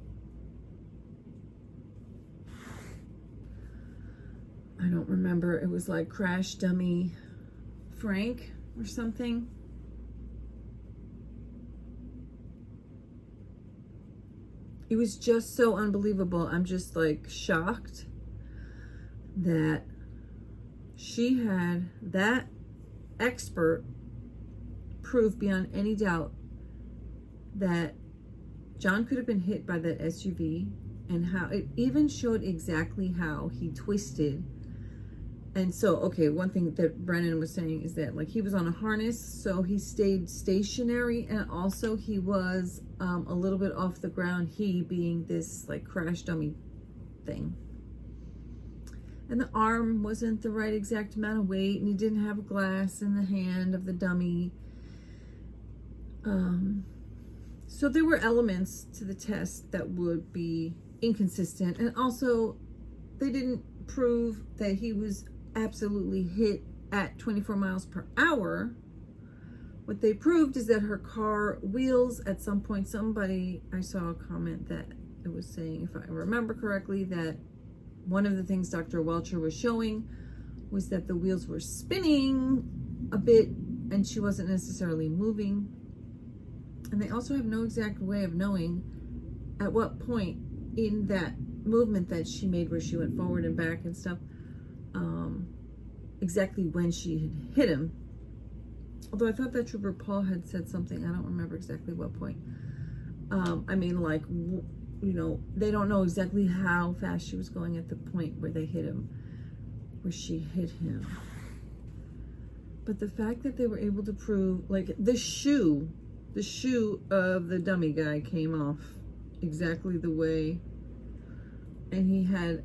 I don't remember. It was like crash dummy Frank or something. It was just so unbelievable. I'm just like shocked that she had that expert proof beyond any doubt that John could have been hit by that SUV, and how it even showed exactly how he twisted. And so, okay, one thing that Brennan was saying is that like he was on a harness, so he stayed stationary, and also he was a little bit off the ground, he being this like crash dummy thing. And the arm wasn't the right exact amount of weight, and he didn't have a glass in the hand of the dummy. So there were elements to the test that would be inconsistent, and also they didn't prove that he was absolutely hit at 24 miles per hour. What they proved is that her car wheels at some point, I saw a comment that it was saying, if I remember correctly, that one of the things Dr. Welcher was showing was that the wheels were spinning a bit and she wasn't necessarily moving. And they also have no exact way of knowing at what point in that movement that she made where she went forward and back and stuff, exactly when she had hit him. Although I thought that Trooper Paul had said something, I don't remember exactly what point. I mean, like, you know, they don't know exactly how fast she was going at the point where they hit him, where she hit him. But the fact that they were able to prove, like, the shoe of the dummy guy came off exactly the way, and he had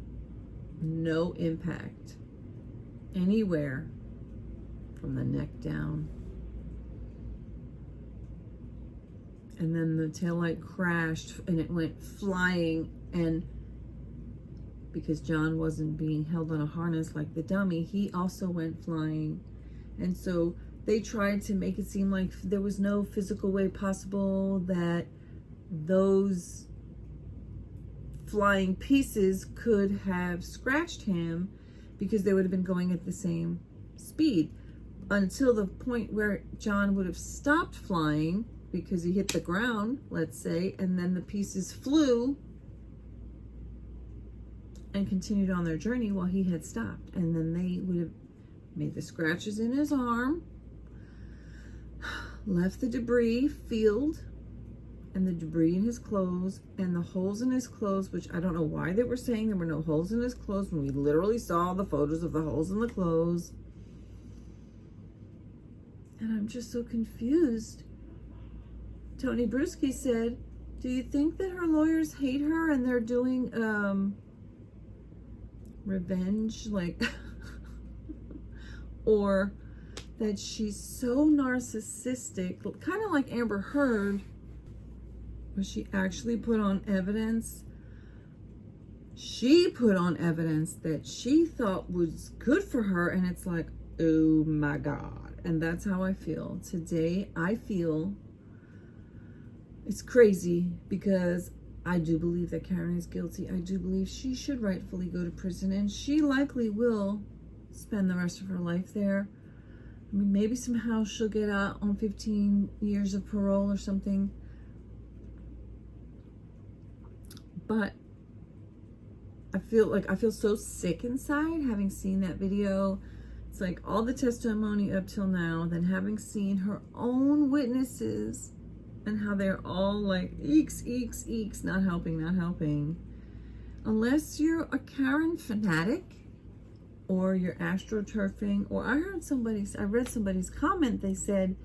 no impact anywhere from the neck down. And then the taillight crashed and it went flying, and because John wasn't being held on a harness like the dummy, he also went flying. And so they tried to make it seem like there was no physical way possible that those flying pieces could have scratched him, because they would have been going at the same speed, until the point where John would have stopped flying because he hit the ground, let's say, and then the pieces flew and continued on their journey while he had stopped. And then they would have made the scratches in his arm, left the debris field and the debris in his clothes and the holes in his clothes, which I don't know why they were saying there were no holes in his clothes when we literally saw the photos of the holes in the clothes. And I'm just so confused. Tony Bruschi said, do you think that her lawyers hate her and they're doing revenge, like, or that she's so narcissistic, kind of like Amber Heard, where she actually put on evidence. She put on evidence that she thought was good for her, and it's like, oh my God. And that's how I feel. Today, I feel it's crazy, because I do believe that Karen is guilty. I do believe she should rightfully go to prison, and she likely will spend the rest of her life there. I mean, maybe somehow she'll get out on 15 years of parole or something. But I feel so sick inside having seen that video. It's like all the testimony up till now, then having seen her own witnesses and how they're all like, eeks, not helping. Unless you're a Karen fanatic or you're astroturfing, or I read somebody's comment, they said,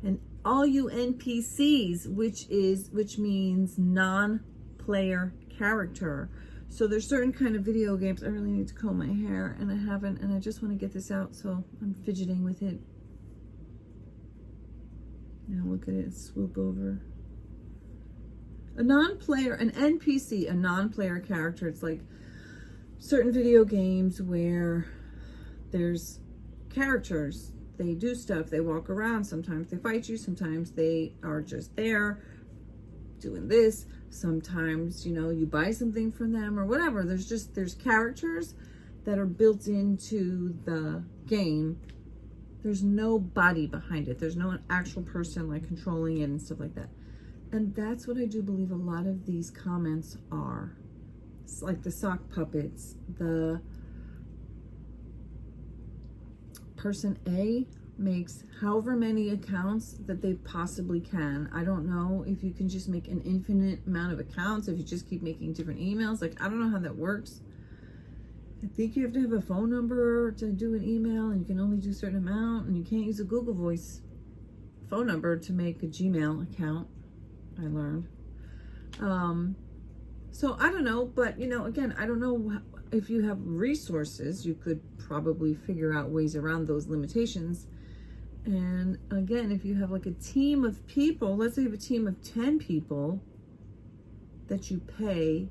and all you NPCs, which means non-player character. So there's certain kind of video games. I really need to comb my hair and I haven't, and I just want to get this out, so I'm fidgeting with it. Now look at it, swoop over. A non-player, an NPC, a non-player character. It's like certain video games where there's characters. They do stuff, they walk around, sometimes they fight you, sometimes they are just there doing this. Sometimes, you know, you buy something from them or whatever. There's characters that are built into the game. There's no body behind it. There's no actual person like controlling it and stuff like that. And that's what I do believe a lot of these comments are. It's like the sock puppets. The person A makes however many accounts that they possibly can. I don't know if you can just make an infinite amount of accounts, if you just keep making different emails. Like, I don't know how that works. I think you have to have a phone number to do an email, and you can only do a certain amount, and you can't use a Google Voice phone number to make a Gmail account, I learned. So I don't know, but you know, again, I don't know if you have resources, you could probably figure out ways around those limitations. And again, if you have like a team of people, let's say you have a team of 10 people that you pay,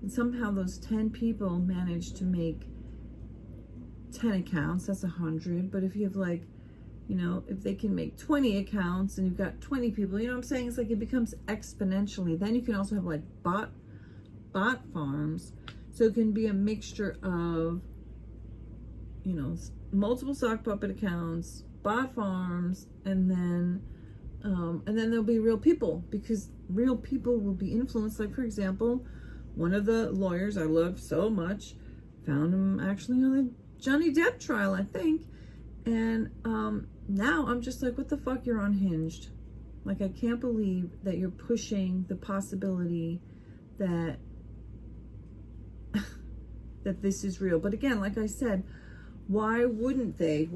and somehow those 10 people manage to make 10 accounts, that's 100. But if you have like, you know, if they can make 20 accounts and you've got 20 people, you know what I'm saying? It's like it becomes exponentially. Then you can also have like bot farms. So it can be a mixture of, you know, multiple sock puppet accounts, bot farms, and then there'll be real people, because real people will be influenced. Like, for example, one of the lawyers I love so much found him actually on the Johnny Depp trial, I think. And now I'm just like, what the fuck, you're unhinged. Like, I can't believe that you're pushing the possibility that that this is real. But again, like I said, why wouldn't they?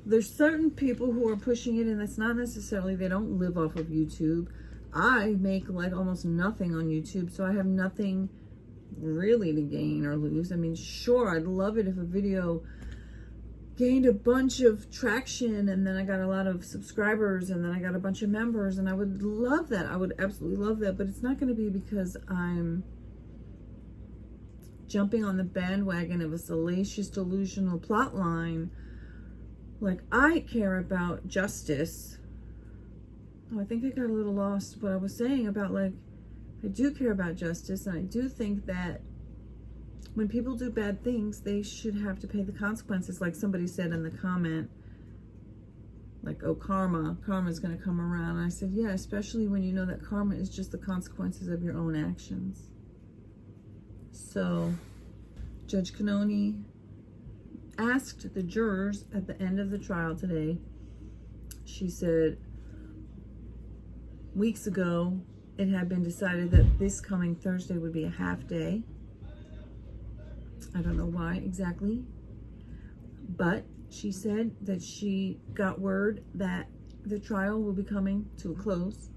There's certain people who are pushing it, and it's not necessarily, they don't live off of YouTube. I make like almost nothing on YouTube, so I have nothing really to gain or lose. I mean, sure, I'd love it if a video gained a bunch of traction and then I got a lot of subscribers and then I got a bunch of members, and I would love that. I would absolutely love that, but it's not going to be because I'm jumping on the bandwagon of a salacious, delusional plot line. Like, I care about justice. Oh, I think I got a little lost what I was saying about, like, I do care about justice, and I do think that when people do bad things, they should have to pay the consequences. Like somebody said in the comment, like, oh, karma's going to come around. And I said, yeah, especially when you know that karma is just the consequences of your own actions. So Judge Cannoni asked the jurors at the end of the trial today, she said, weeks ago, it had been decided that this coming Thursday would be a half day. I don't know why exactly, but she said that she got word that the trial will be coming to a close.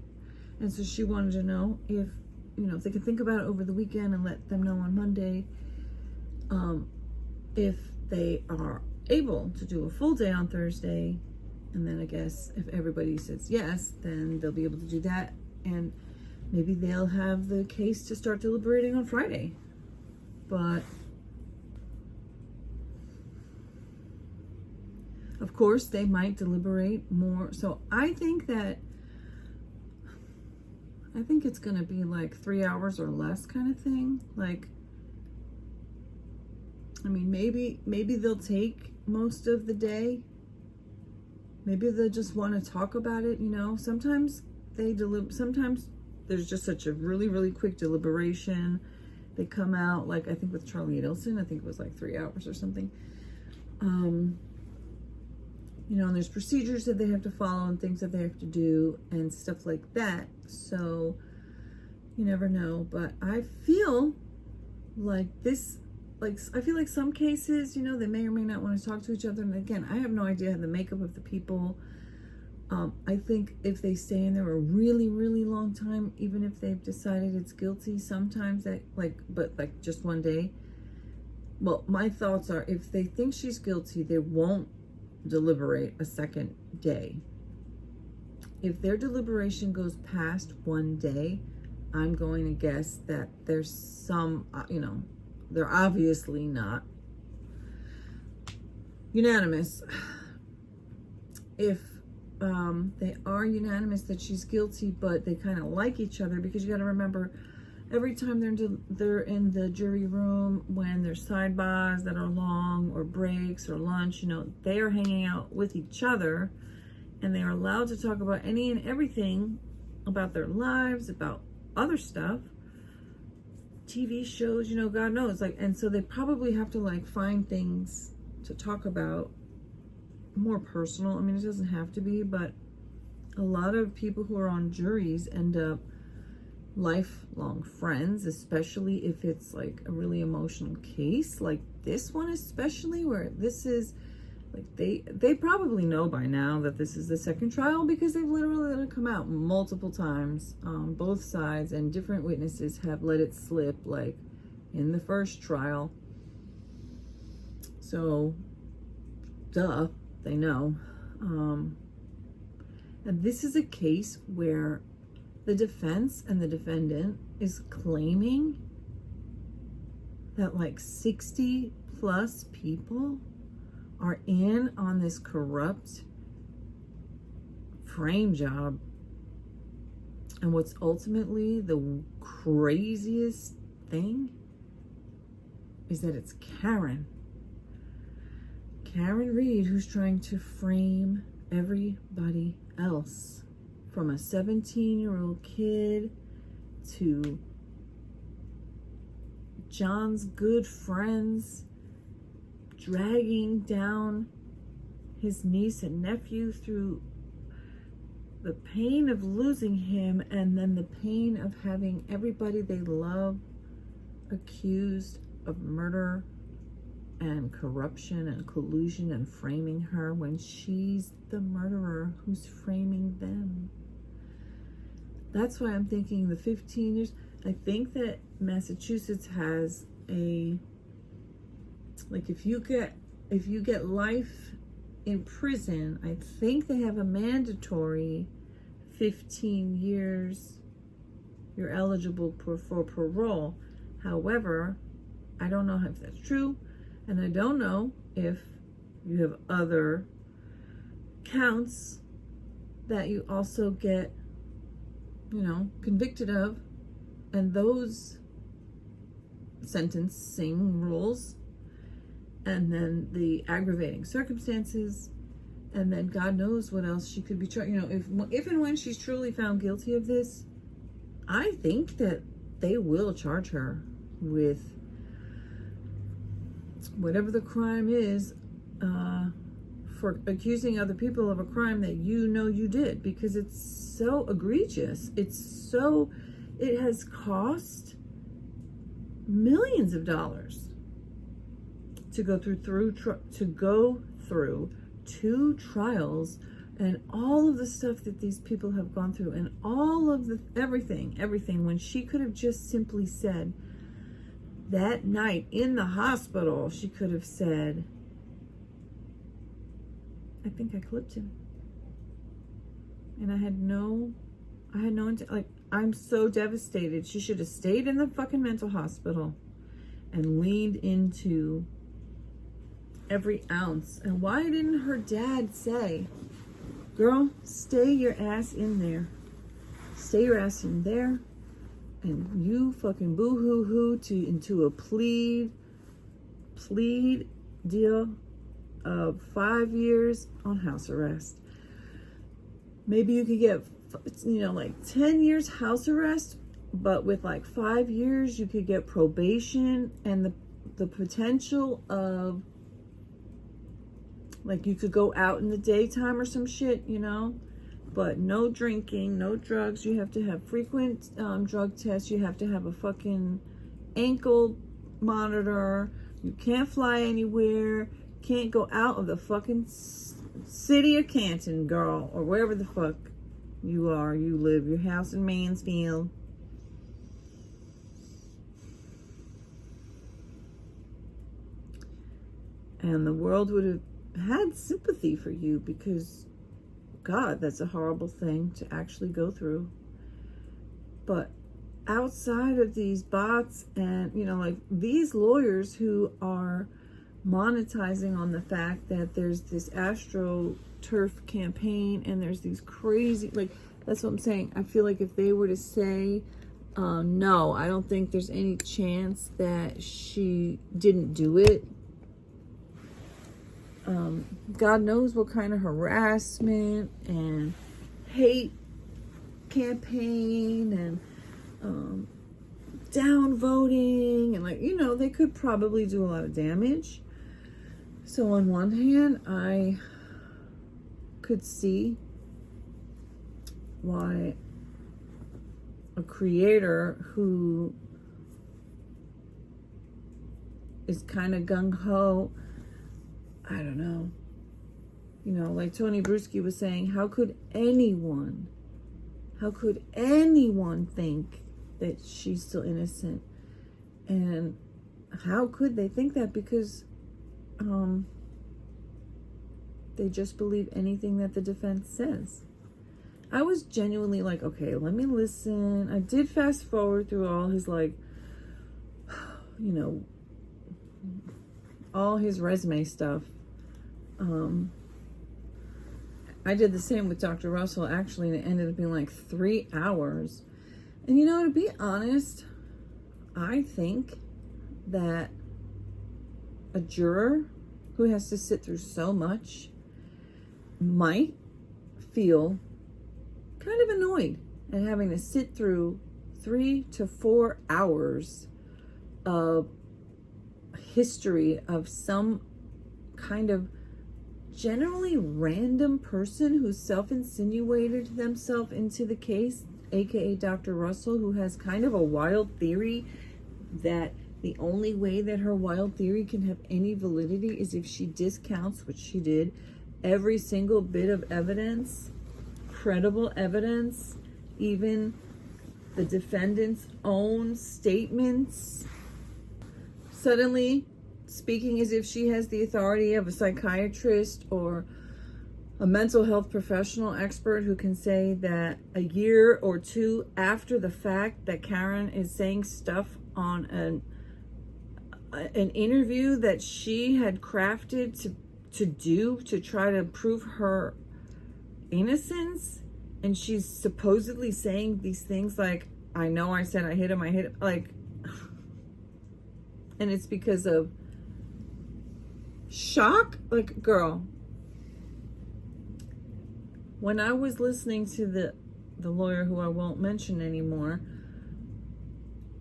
And so she wanted to know if, you know, if they could think about it over the weekend and let them know on Monday, if they are able to do a full day on Thursday. And then I guess if everybody says yes, then they'll be able to do that. And maybe they'll have the case to start deliberating on Friday. But of course, they might deliberate more. So I think it's going to be like 3 hours or less kind of thing. Like, I mean, maybe they'll take most of the day. Maybe they'll just want to talk about it, you know. Sometimes sometimes there's just such a really, really quick deliberation, They come out, like, I think with Charlie Adelson, I think it was like 3 hours or something. You know, and there's procedures that they have to follow and things that they have to do and stuff like that. So you never know. But I feel like this, like, I feel like some cases, you know, they may or may not want to talk to each other. And again, I have no idea the makeup of the people. I think if they stay in there a really, really long time, even if they've decided it's guilty, sometimes that, but just one day. Well, my thoughts are, if they think she's guilty, they won't deliberate a second day. If their deliberation goes past one day, I'm going to guess that there's some, you know, they're obviously not unanimous. If they are unanimous that she's guilty, but they kind of like each other, because you got to remember, every time they're in the jury room, when there's sidebars that are long, or breaks, or lunch, you know, they are hanging out with each other, and they are allowed to talk about any and everything about their lives, about other stuff, TV shows, you know, God knows, like, and so they probably have to, like, find things to talk about more personal. I mean, it doesn't have to be, but a lot of people who are on juries end up lifelong friends, especially if it's like a really emotional case like this one, especially where this is like, they probably know by now that this is the second trial, because they've literally let it come out multiple times on both sides, and different witnesses have let it slip, like in the first trial. So duh, they know. And this is a case where the defense and the defendant is claiming that like 60 plus people are in on this corrupt frame job. And what's ultimately the craziest thing is that it's Karen Reed who's trying to frame everybody else, from a 17-year-old kid to John's good friends, dragging down his niece and nephew through the pain of losing him, and then the pain of having everybody they love accused of murder and corruption and collusion and framing her, when she's the murderer who's framing them. That's why I'm thinking the 15 years. I think that Massachusetts has a, like, if you get life in prison, I think they have a mandatory 15 years you're eligible for parole. However, I don't know if that's true, and I don't know if you have other counts that you also get, you know, convicted of, and those sentencing rules, and then the aggravating circumstances, and then God knows what else she could be charged. You know, if and when she's truly found guilty of this, I think that they will charge her with whatever the crime is, for accusing other people of a crime that you know you did, because it's so egregious. It has cost millions of dollars to go through 2 trials, and all of the stuff that these people have gone through, and all of the everything, when she could have just simply said that night in the hospital, she could have said, I think I clipped him. And I had no like, I'm so devastated. She should have stayed in the fucking mental hospital and leaned into every ounce. And why didn't her dad say, girl, stay your ass in there. Stay your ass in there. And you fucking boo-hoo-hoo into a plead deal of 5 years on house arrest. Maybe you could get, you know, like 10 years house arrest, but with like 5 years, you could get probation, and the potential of, like, you could go out in the daytime or some shit, you know, but no drinking, no drugs. You have to have frequent drug tests. You have to have a fucking ankle monitor. You can't fly anywhere. Can't go out of the fucking city of Canton, girl, or wherever the fuck you live, your house in Mansfield. And the world would have had sympathy for you, because God, that's a horrible thing to actually go through. But outside of these bots and, you know, like these lawyers who are monetizing on the fact that there's this AstroTurf campaign and there's these crazy, like, that's what I'm saying. I feel like if they were to say, no, I don't think there's any chance that she didn't do it, God knows what kind of harassment and hate campaign and downvoting, and, like, you know, they could probably do a lot of damage. So on one hand, I could see why a creator who is kind of gung-ho, I don't know, you know, like Tony Bruschi was saying, how could anyone think that she's still innocent? And how could they think that? Because they just believe anything that the defense says. I was genuinely like, okay, let me listen. I did fast forward through all his, like, you know, all his resume stuff. I did the same with Dr. Russell, actually, and it ended up being like 3 hours. And, you know, to be honest, I think that a juror who has to sit through so much might feel kind of annoyed at having to sit through 3 to 4 hours of history of some kind of generally random person who self-insinuated themselves into the case, aka Dr. Russell, who has kind of a wild theory that the only way that her wild theory can have any validity is if she discounts, which she did, every single bit of evidence, credible evidence, even the defendant's own statements, suddenly speaking as if she has the authority of a psychiatrist or a mental health professional expert who can say that a year or two after the fact that Karen is saying stuff on an interview that she had crafted to try to prove her innocence, and she's supposedly saying these things like, I know I said I hit him, like, and it's because of shock. Like, girl, when I was listening to the lawyer who I won't mention anymore,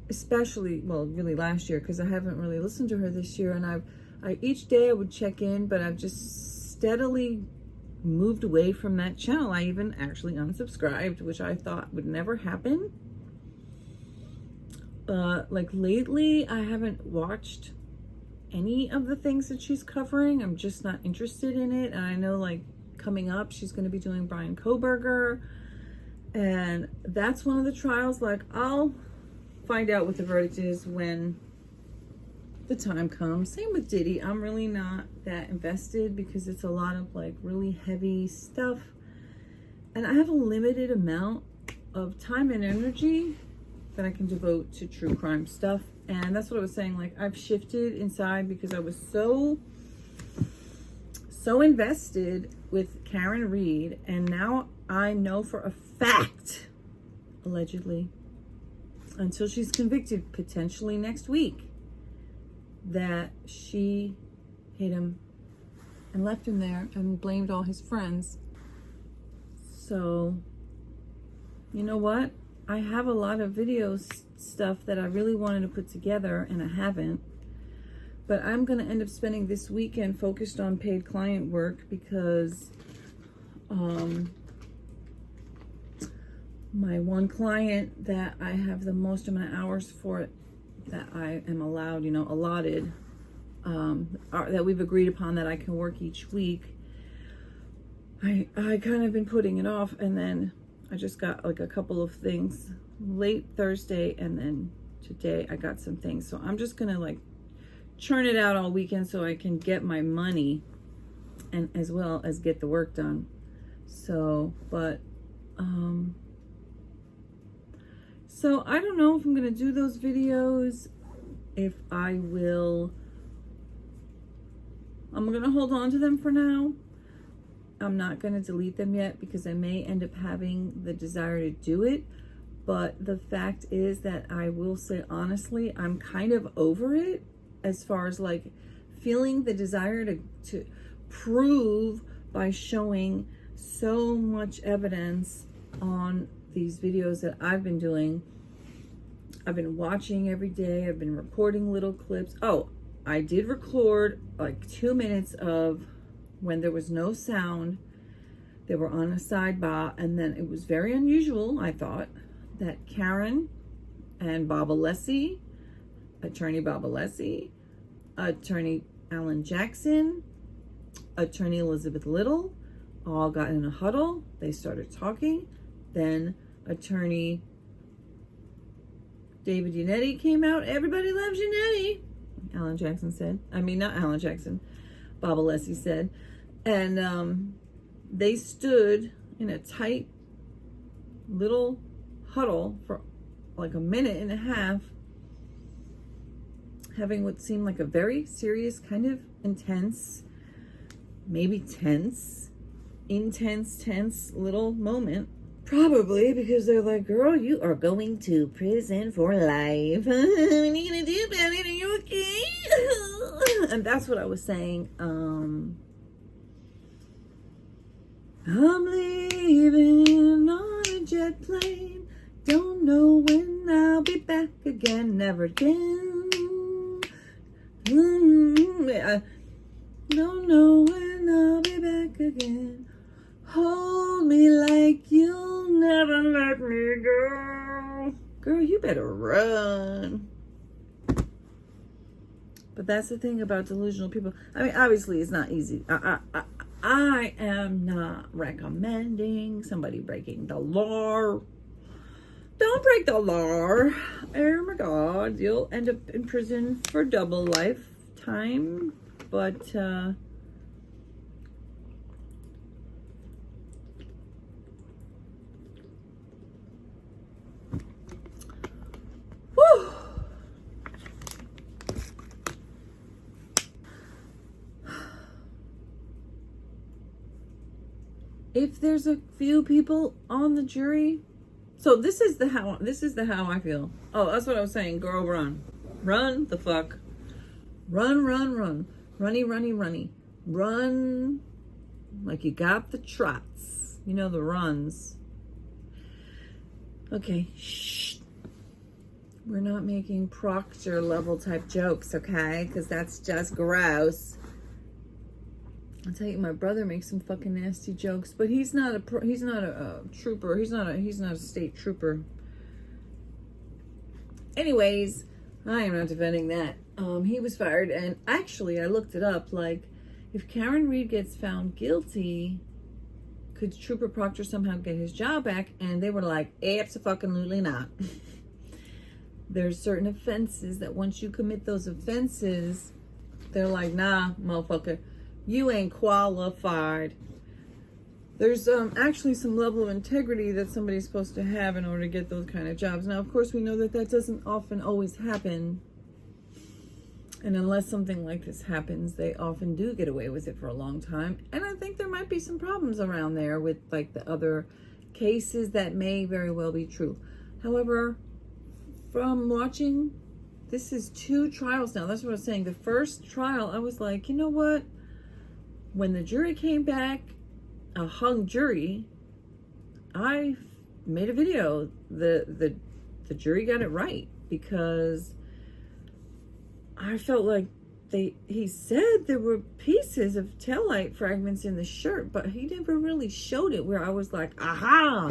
especially, well, really last year, because I haven't really listened to her this year, and I each day I would check in, but I've just steadily moved away from that channel. I even actually unsubscribed, which I thought would never happen. Like, lately, I haven't watched any of the things that she's covering. I'm just not interested in it. And I know, like, coming up, she's going to be doing Brian Koberger, and that's one of the trials. Like, I'll find out what the verdict is when the time comes. Same with Diddy. I'm really not that invested because it's a lot of, like, really heavy stuff, and I have a limited amount of time and energy that I can devote to true crime stuff. And that's what I was saying. Like, I've shifted inside because I was so invested with Karen Reed, and now I know for a fact, allegedly, until she's convicted potentially next week, that she hit him and left him there and blamed all his friends. So, you know what? I have a lot of video stuff that I really wanted to put together, and I haven't. But I'm going to end up spending this weekend focused on paid client work because my one client that I have the most amount of hours for that I am allowed, allotted, that we've agreed upon that I can work each week. I kind of been putting it off, and then I just got like a couple of things late Thursday, and then today I got some things. So I'm just gonna like churn it out all weekend so I can get my money and as well as get the work done. So, but so I don't know if I'm gonna do those videos, if I will. I'm gonna hold on to them for now. I'm not gonna delete them yet because I may end up having the desire to do it. But the fact is that I will say honestly, I'm kind of over it as far as like feeling the desire to prove by showing so much evidence on these videos that I've been doing. I've been watching every day. I've been recording little clips. Oh, I did record like 2 minutes of when there was no sound. They were on a sidebar, and then it was very unusual, I thought, that Karen and Bob Alessi, Attorney Bob Alessi, Attorney Alan Jackson, Attorney Elizabeth Little, all got in a huddle. They started talking. Then Attorney David Yannetti came out. Everybody loves Yannetti, Alan Jackson said. I mean, not Alan Jackson, Bob Alessi said. And they stood in a tight little huddle for like a minute and a half, having what seemed like a very serious, kind of intense, maybe tense little moment. Probably because they're like, girl, you are going to prison for life. What are you gonna do about it? Are you okay? And that's what I was saying. I'm leaving on a jet plane. Don't know when I'll be back again. Never again. I don't know when I'll be back again. Hold me like you'll never let me go. Girl, you better run. But that's the thing about delusional people. I mean, obviously it's not easy. I am not recommending somebody breaking the law. Don't break the law. Oh my God, you'll end up in prison for double lifetime. But whew. If there's a few people on the jury, so this is the how I feel. Oh, that's what I was saying. Girl, run the fuck, run, runny, run like you got the trots. You know the runs. Okay, shh. We're not making Proctor level type jokes, okay? Because that's just gross. I'll tell you, my brother makes some fucking nasty jokes, but he's not a trooper. He's not a state trooper. Anyways, I am not defending that. He was fired, and actually, I looked it up. Like, if Karen Reed gets found guilty, could Trooper Proctor somehow get his job back? And they were like, absolutely not. There's certain offenses that once you commit those offenses, they're like, nah, motherfucker. You ain't qualified. There's actually some level of integrity that somebody's supposed to have in order to get those kind of jobs. Now, of course, we know that that doesn't often always happen. And unless something like this happens, they often do get away with it for a long time. And I think there might be some problems around there with like the other cases that may very well be true. However, from watching, this is 2 trials now. That's what I was saying. The first trial, I was like, you know what? When the jury came back, a hung jury, I made a video. The jury got it right, because I felt like he said there were pieces of taillight fragments in the shirt, but he never really showed it where I was like, aha.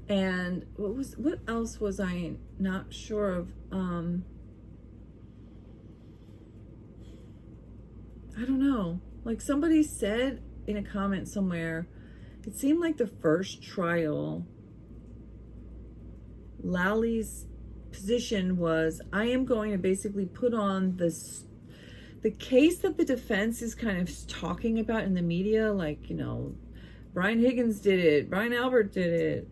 And what else was I not sure of? I don't know. Like, somebody said in a comment somewhere, it seemed like the first trial, Lally's position was, I am going to basically put on the case that the defense is kind of talking about in the media, like, you know, Brian Higgins did it, Brian Albert did it,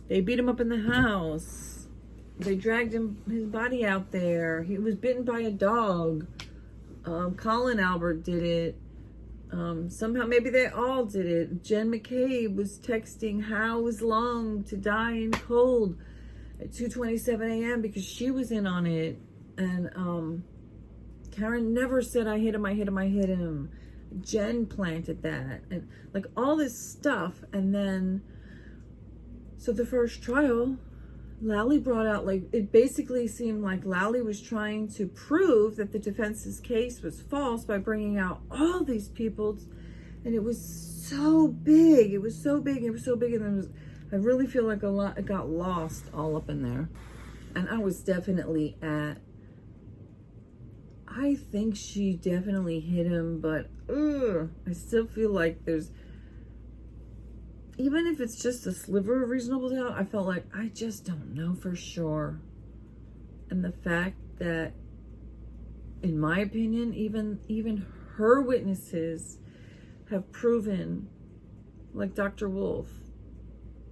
they beat him up in the house, they dragged his body out there, he was bitten by a dog, Colin Albert did it, somehow maybe they all did it. Jen McCabe was texting how it was long to die in cold at 2:27 a.m. because she was in on it. And Karen never said, I hit him. Jen planted that. And like all this stuff. And then, so the first trial, Lally brought out, like, it basically seemed like Lally was trying to prove that the defense's case was false by bringing out all these people. And it was so big. And then I really feel like it got lost all up in there. And I was definitely I think she definitely hit him, but I still feel like there's, even if it's just a sliver of reasonable doubt, I felt like I just don't know for sure. And the fact that, in my opinion, even her witnesses have proven, like Dr. Wolfe,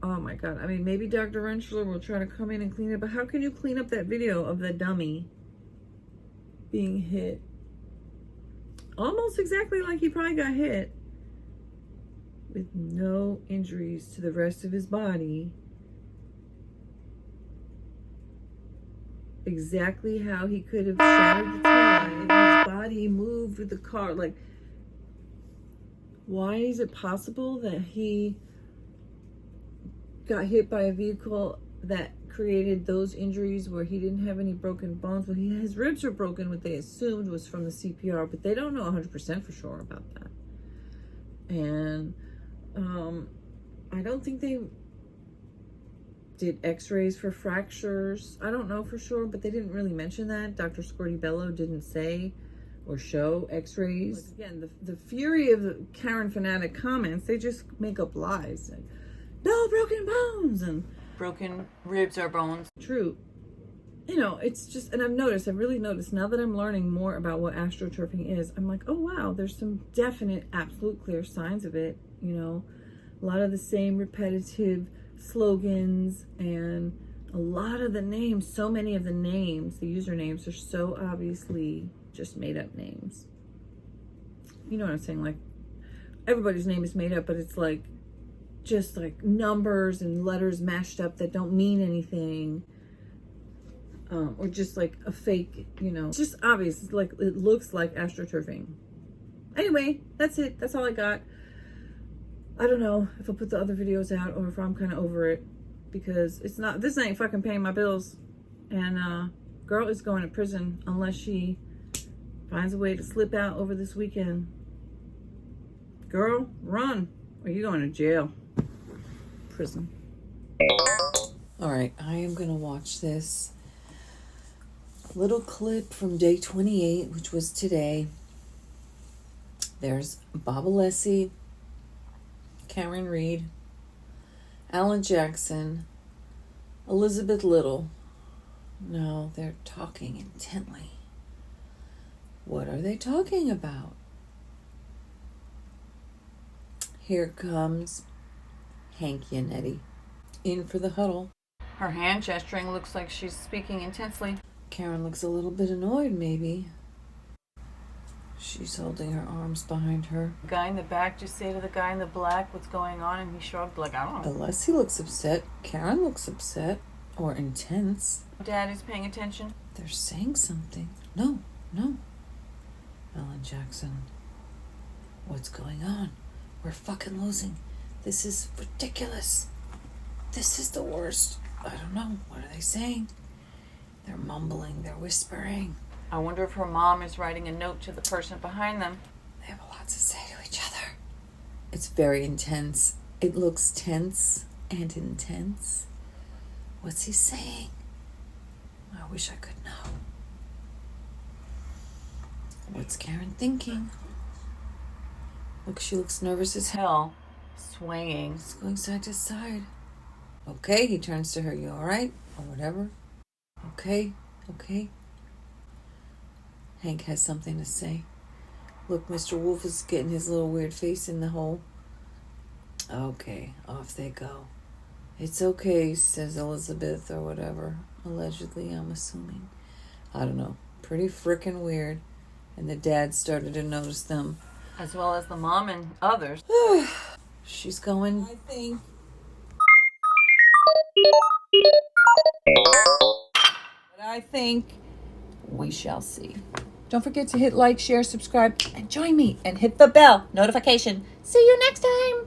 oh my God. I mean, maybe Dr. Rentschler will try to come in and clean it, but how can you clean up that video of the dummy being hit almost exactly like he probably got hit, with no injuries to the rest of his body, exactly how he could have shattered the taillight and his body moved with the car? Like, why is it possible that he got hit by a vehicle that created those injuries where he didn't have any broken bones? Well, his ribs were broken, what they assumed was from the CPR, but they don't know 100% for sure about that. And I don't think they did x-rays for fractures. I don't know for sure, but they didn't really mention that. Dr. Scortibello didn't say or show x-rays. Like, again, the fury of the Karen fanatic comments, they just make up lies. And, no broken bones, and broken ribs are bones. True. You know, it's just, and I've really noticed, now that I'm learning more about what astroturfing is, I'm like, oh wow, there's some definite, absolute clear signs of it. You know, a lot of the same repetitive slogans, and a lot of the names, so many of the names, the usernames, are so obviously just made up names. You know what I'm saying? Like, everybody's name is made up, but it's like, just like numbers and letters mashed up that don't mean anything. Or just like a fake, you know, it's just obvious. It's like, it looks like astroturfing. Anyway, that's it. That's all I got. I don't know if I'll put the other videos out or if I'm kind of over it, because this ain't fucking paying my bills. And girl is going to prison unless she finds a way to slip out over this weekend. Girl, run, or you're going to jail. Prison. All right, I am going to watch this little clip from day 28, which was today. There's Bob Alessi, Karen Reed, Alan Jackson, Elizabeth Little. No, they're talking intently. What are they talking about? Here comes Hank Yannetti in for the huddle. Her hand gesturing looks like she's speaking intensely. Karen looks a little bit annoyed, maybe. She's holding her arms behind her. The guy in the back just say to the guy in the black what's going on, and he shrugged like, I don't know. Unless he looks upset. Karen looks upset or intense. Dad is paying attention. They're saying something. No. Alan Jackson. What's going on? We're fucking losing. This is ridiculous. This is the worst. I don't know. What are they saying? They're mumbling. They're whispering. I wonder if her mom is writing a note to the person behind them. They have a lot to say to each other. It's very intense. It looks tense and intense. What's he saying? I wish I could know. What's Karen thinking? Look, she looks nervous as hell. Swaying. It's going side to side. Okay, he turns to her. You all right? Or whatever. Okay. Hank has something to say. Look, Mr. Wolfe is getting his little weird face in the hole. Okay, off they go. It's okay, says Elizabeth or whatever. Allegedly, I'm assuming. I don't know. Pretty frickin' weird. And the dad started to notice them. As well as the mom and others. She's going, I think. But I think we shall see. Don't forget to hit like, share, subscribe, and join me. And hit the bell notification. See you next time.